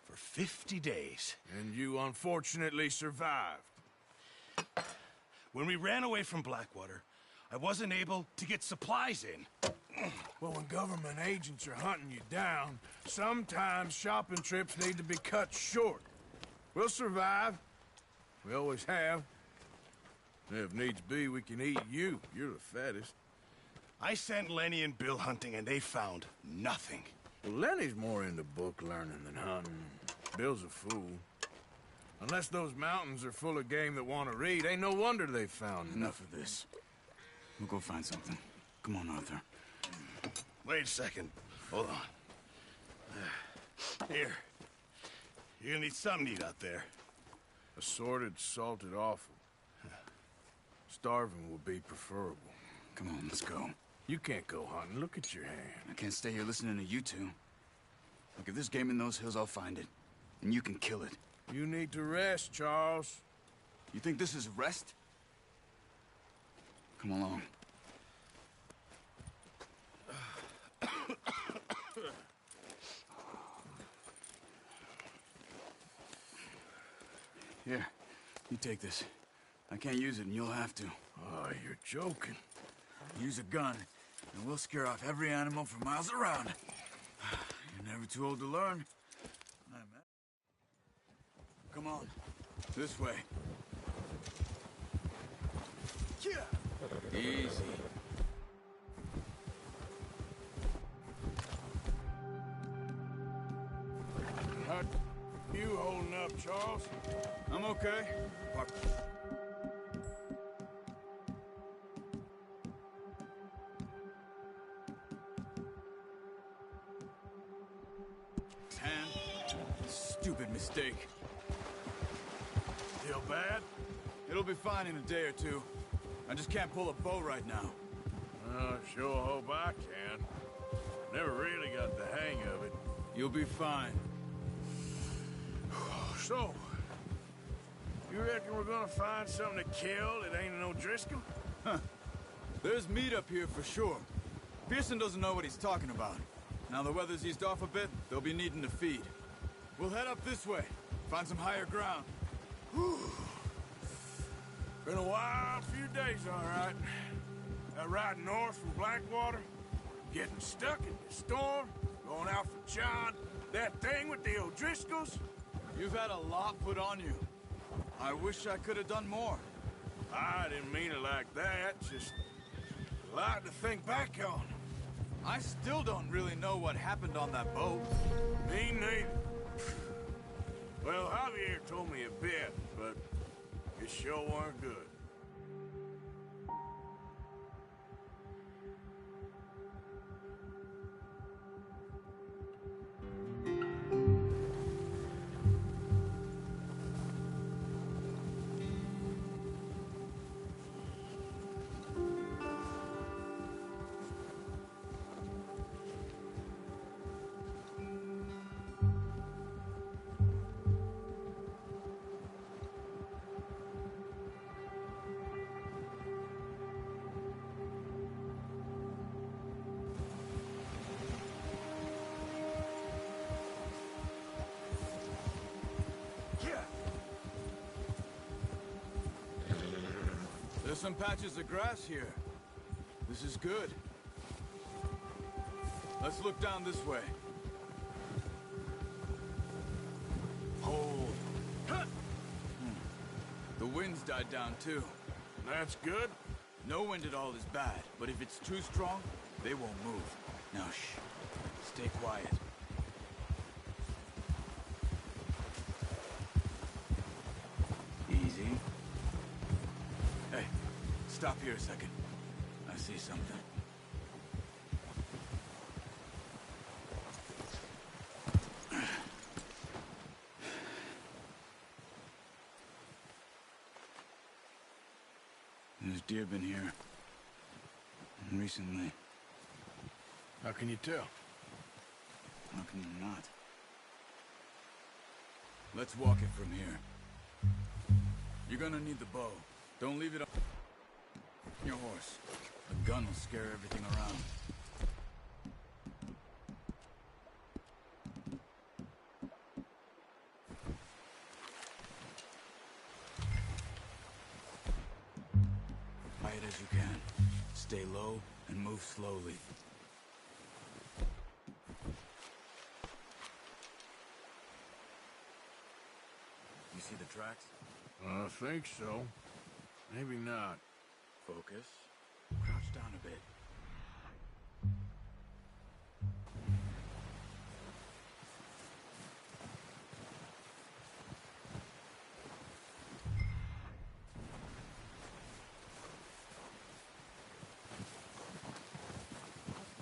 for 50 days. And you unfortunately survived. When we ran away from Blackwater, I wasn't able to get supplies in. Well, when government agents are hunting you down, sometimes shopping trips need to be cut short. We'll survive. We always have. If needs be, we can eat you. You're the fattest. I sent Lenny and Bill hunting, and they found nothing. Well, Lenny's more into book learning than hunting. Bill's a fool. Unless those mountains are full of game that want to read, ain't no wonder they found Enough of this. We'll go find something. Come on, Arthur. Wait a second. Hold on. Here. You're gonna need something to eat out there. Assorted, salted offal. Starving will be preferable. Come on, let's go. You can't go hunting. Look at your hand. I can't stay here listening to you two. Look, if there's game in those hills, I'll find it. And you can kill it. You need to rest, Charles. You think this is rest? Come along. Here, you take this. I can't use it, and you'll have to. Oh, you're joking. Use a gun, and we'll scare off every animal for miles around. You're never too old to learn. Come on, this way. Easy. How you holding up, Charles? I'm okay. Stupid mistake. Feel bad? It'll be fine in a day or two. I just can't pull a bow right now. Oh, sure hope I can. Never really got the hang of it. You'll be fine. So, you reckon we're gonna find something to kill that ain't an O'Driscoll? Huh. There's meat up here for sure. Pearson doesn't know what he's talking about. Now the weather's eased off a bit, they'll be needing to feed. We'll head up this way, find some higher ground. Whew. Been a wild few days, all right. That ride north from Blackwater, getting stuck in the storm, going out for John, that thing with the O'Driscolls. You've had a lot put on you. I wish I could have done more. I didn't mean it like that, just a lot to think back on. I still don't really know what happened on that boat. Me neither. Well, Javier told me a bit, but it sure weren't good. There's some patches of grass here. This is good. Let's look down this way. Hold. The wind's died down too. That's good. No wind at all is bad, but if it's too strong, they won't move. Now shh. Stay quiet. Easy. Hey, stop here a second. I see something. There's deer been here. Recently. How can you tell? How can you not? Let's walk it from here. You're gonna need the bow. Don't leave it on your horse. A gun will scare everything around. Quiet as you can. Stay low and move slowly. You see the tracks? I think so. Maybe not. Focus. Crouch down a bit.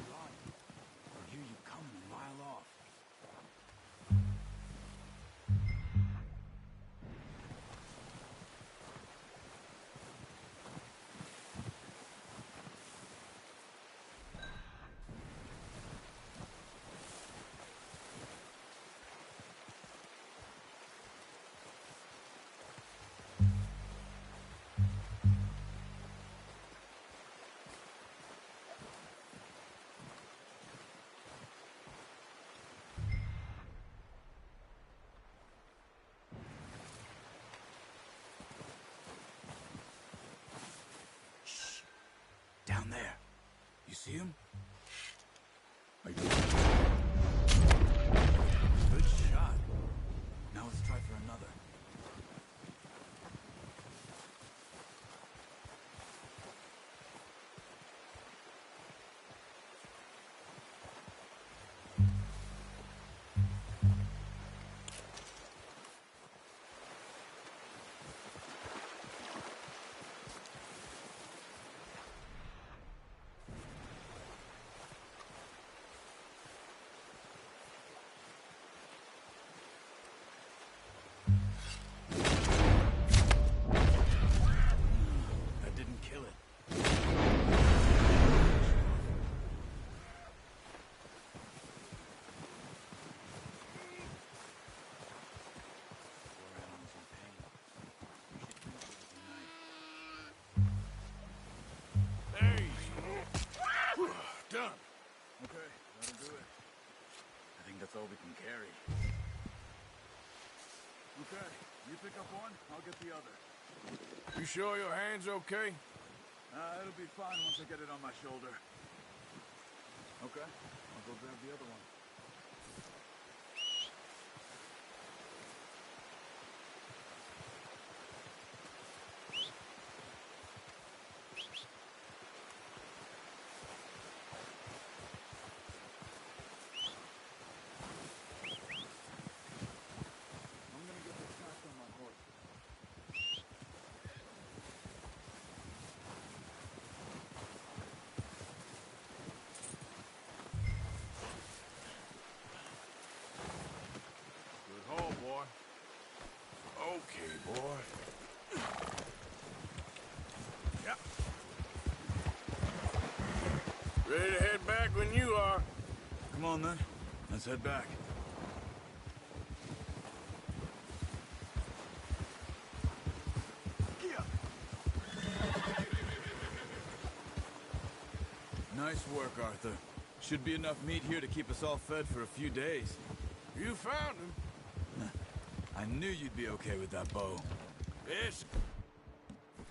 I hear you coming a mile off. Down there. You see him? Good shot. Now let's try for another. That didn't kill it. There you go. Done. Okay, that'll do it. I think that's all we can carry. Okay, you pick up one, I'll get the other. You sure your hand's okay? It'll be fine once I get it on my shoulder. Okay, I'll go grab the other one. Ready to head back when you are. Come on, then. Let's head back. Nice work, Arthur. Should be enough meat here to keep us all fed for a few days. You found him. I knew you'd be okay with that bow. It's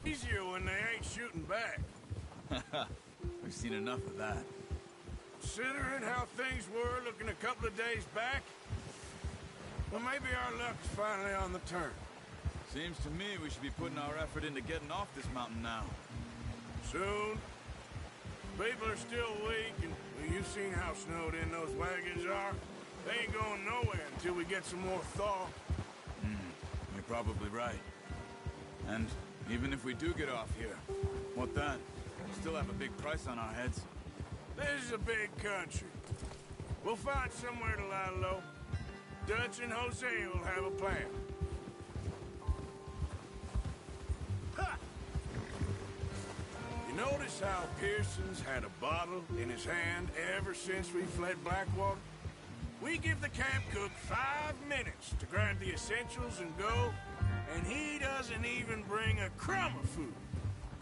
easier when they ain't shooting back. We've seen enough of that. Considering how things were looking a couple of days back, well, maybe our luck's finally on the turn. Seems to me we should be putting our effort into getting off this mountain now. Soon. People are still weak, and well, you've seen how snowed in those wagons are. They ain't going nowhere until we get some more thaw. You're probably right. And even if we do get off here, what then? We still have a big price on our heads. This is a big country. We'll find somewhere to lie low. Dutch and Jose will have a plan. Ha! You notice how Pearson's had a bottle in his hand ever since we fled Blackwater? We give the camp cook 5 minutes to grab the essentials and go, and he doesn't even bring a crumb of food.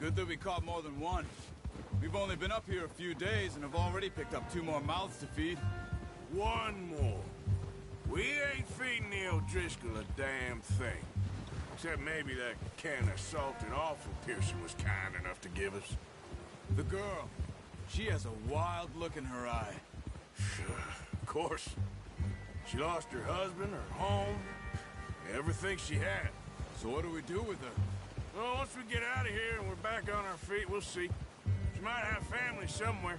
Good that we caught more than one. We've only been up here a few days and have already picked up 2 more mouths to feed. 1 more. We ain't feeding the O'Driscoll a damn thing. Except maybe that can of salted offal Pearson was kind enough to give us. The girl. She has a wild look in her eye. Of course. She lost her husband, her home, everything she had. So what do we do with her? Well, once we get out of here and we're back on our feet, we'll see. She might have family somewhere.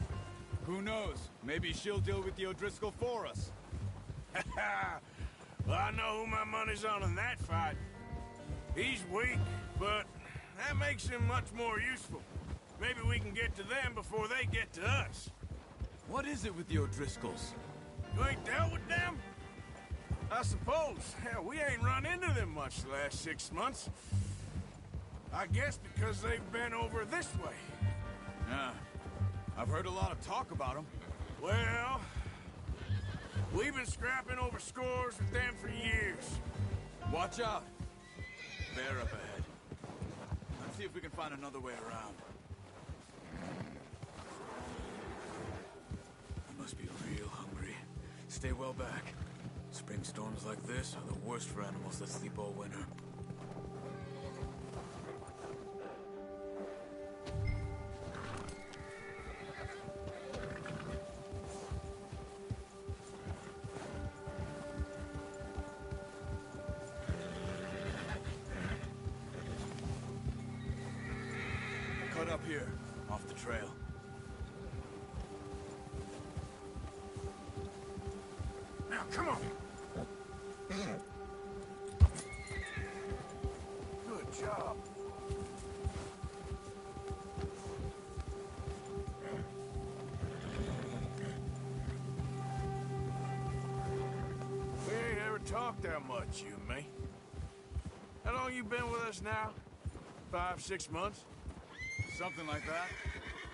Who knows? Maybe she'll deal with the O'Driscoll for us. Well, I know who my money's on in that fight. He's weak, but that makes him much more useful. Maybe we can get to them before they get to us. What is it with the O'Driscolls? You ain't dealt with them? I suppose. Hell, we ain't run into them much the last 6 months. I guess because they've been over this way. Yeah. I've heard a lot of talk about them. Well, we've been scrapping over scores with them for years. Watch out. Bear up ahead. Let's see if we can find another way around. I must be real hungry. Stay well back. Spring storms like this are the worst for animals that sleep all winter. Cut up here, off the trail. Now, come on. Good job. We ain't ever talked that much, you and me. How long you been with us now? 5, 6 months? Something like that.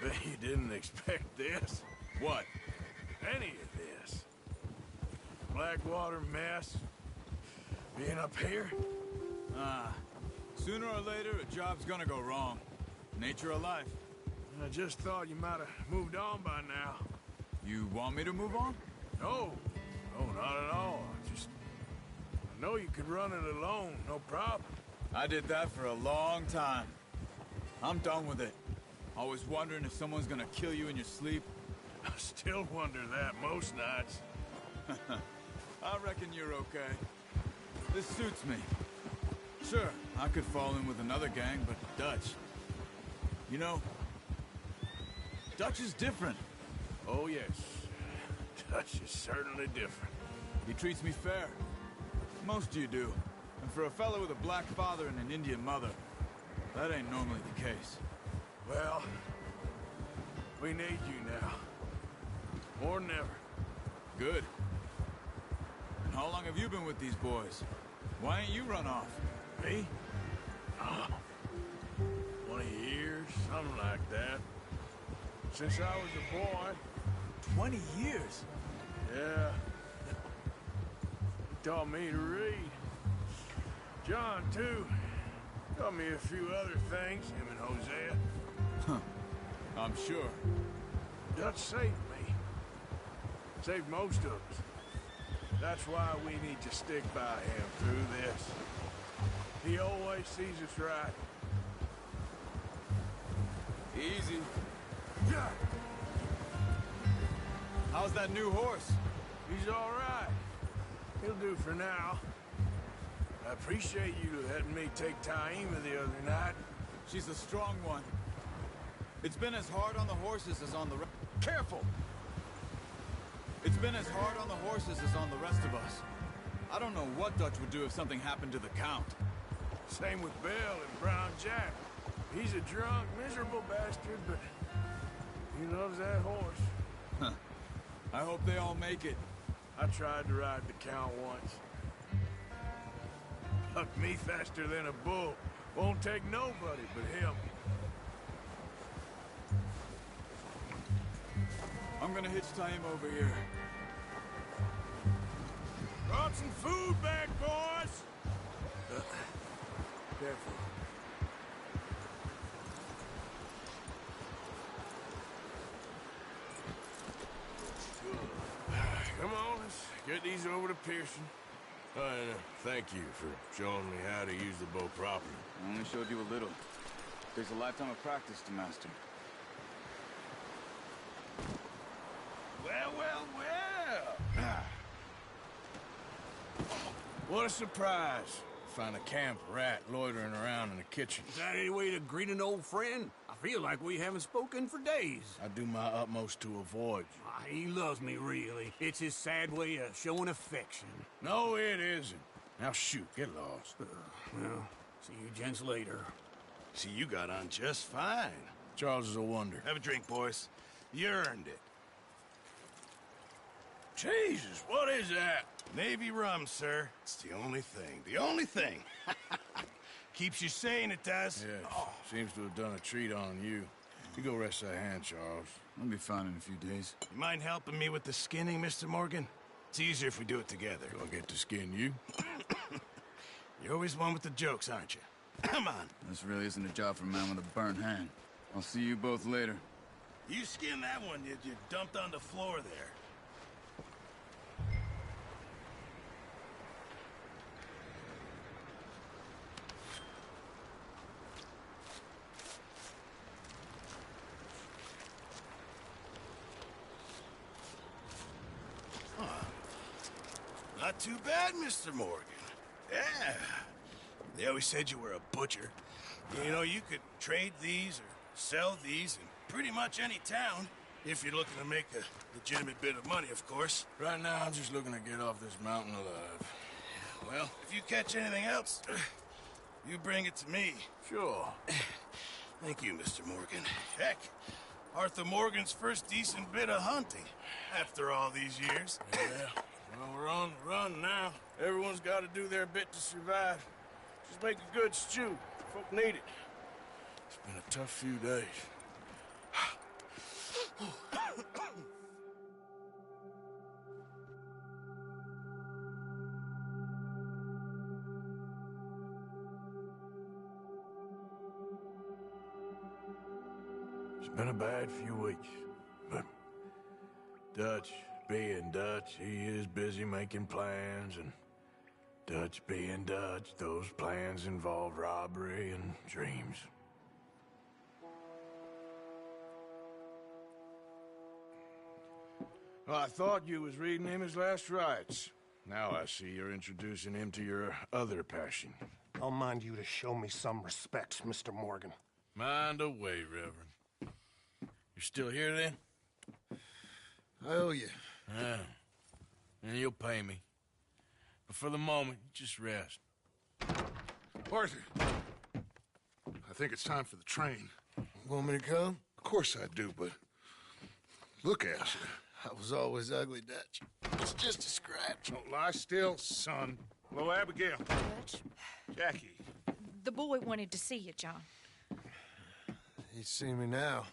Bet you didn't expect this. What? Any of this. Blackwater mess. Being up here. Sooner or later, a job's gonna go wrong. Nature of life. I just thought you might have moved on by now. You want me to move on? No. No, not at all. I know you could run it alone, no problem. I did that for a long time. I'm done with it. Always wondering if someone's gonna kill you in your sleep. I still wonder that most nights. I reckon you're okay. This suits me. Sure, I could fall in with another gang, but Dutch... You know, Dutch is different. Oh, yes. Dutch is certainly different. He treats me fair. Most of you do. And for a fellow with a black father and an Indian mother, that ain't normally the case. Well, we need you now. More than ever. Good. And how long have you been with these boys? Why ain't you run off? Me? 20 years, something like that. since I was a boy. 20 years? Yeah. He taught me to read. John, too. Taught me a few other things, him and Hosea. Huh. I'm sure. Dutch saved me. Saved most of us. That's why we need to stick by him through this. He always sees us right. Easy. Yeah. How's that new horse? He's all right. He'll do for now. I appreciate you letting me take Taima the other night. She's a strong one. It's been as hard on the horses as on the Careful! It's been as hard on the horses as on the rest of us. I don't know what Dutch would do if something happened to the Count. Same with Bill and Brown Jack. He's a drunk, miserable bastard, but he loves that horse. Huh. I hope they all make it. I tried to ride the Count once. Hucked me faster than a bull. Won't take nobody but him. I'm gonna hitch Taima over here. Brought some food back, boys! Careful. Come on, let's get these over to Pearson. And thank you for showing me how to use the bow properly. I only showed you a little. There's a lifetime of practice to master. Well, well, well! What a surprise. Find a camp rat loitering around in the kitchen. Is that any way to greet an old friend? I feel like we haven't spoken for days. I do my utmost to avoid you. He loves me, really. It's his sad way of showing affection. No, it isn't. Now shoot, get lost. Well, see you gents later. See, you got on just fine. Charles is a wonder. Have a drink, boys. You earned it. Jesus, what is that? Navy rum, sir. It's the only thing. The only thing. Keeps you sane, it does. Yeah, seems to have done a treat on you. You go rest that hand, Charles. I'll be fine in a few days. You mind helping me with the skinning, Mr. Morgan? It's easier if we do it together. Do I get to skin you? You're always one with the jokes, aren't you? Come on. This really isn't a job for a man with a burnt hand. I'll see you both later. You skinned that one you dumped on the floor there. Not too bad, Mr. Morgan. Yeah. They always said you were a butcher. You know, you could trade these or sell these in pretty much any town, if you're looking to make a legitimate bit of money, of course. Right now, I'm just looking to get off this mountain alive. Well, if you catch anything else, you bring it to me. Sure. Thank you, Mr. Morgan. Heck, Arthur Morgan's first decent bit of hunting, after all these years. Yeah. Well, we're on the run now. Everyone's got to do their bit to survive. Just make a good stew. Folk need it. It's been a tough few days. It's been a bad few weeks, but Dutch being Dutch, he is busy making plans, and Dutch being Dutch, those plans involve robbery and dreams. Well, I thought you was reading him his last rites. Now I see you're introducing him to your other passion. I'll mind you to show me some respect, Mr. Morgan. Mind away, Reverend. You're still here, then? I owe you. Yeah. And you'll pay me. But for the moment, just rest. Arthur, I think it's time for the train. Want me to come? Of course I do, but look at you. I was always ugly, Dutch. It's just a scratch. Don't lie still, son. Hello, Abigail. Dutch, Jackie. the boy wanted to see you, John. He's seen me now.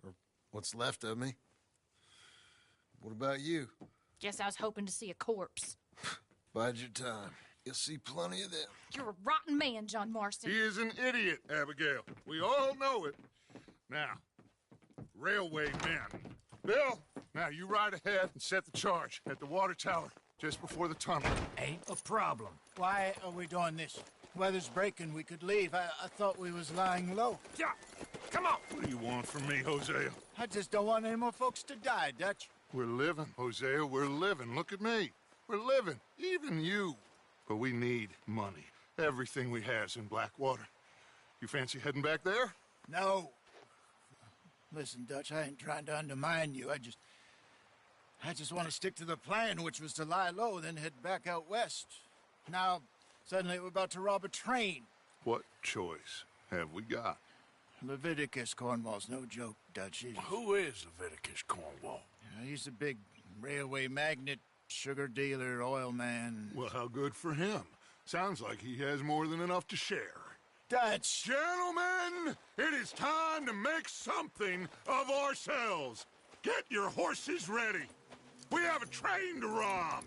Or What's left of me. What about you? Guess I was hoping to see a corpse. Bide your time. You'll see plenty of them. You're a rotten man, John Marston. He is an idiot, Abigail. We all know it. Now, railway men. Bill, now you ride ahead and set the charge at the water tower just before the tunnel. Ain't a problem. Why are we doing this? Weather's breaking, we could leave. I thought we was lying low. Yeah, come on. What do you want from me, Hosea? I just don't want any more folks to die, Dutch. We're living, Hosea, we're living. Look at me. We're living, even you. But we need money. Everything we have's in Blackwater. You fancy heading back there? No. Listen, Dutch, I ain't trying to undermine you. I just want to stick to the plan, which was to lie low, then head back out west. Now, suddenly we're about to rob a train. What choice have we got? Leviticus Cornwall's no joke, Dutch. Who is Leviticus Cornwall? He's a big railway magnate, sugar dealer, oil man. Well, how good for him. Sounds like he has more than enough to share. Dutch! Gentlemen, it is time to make something of ourselves. Get your horses ready. We have a train to rob.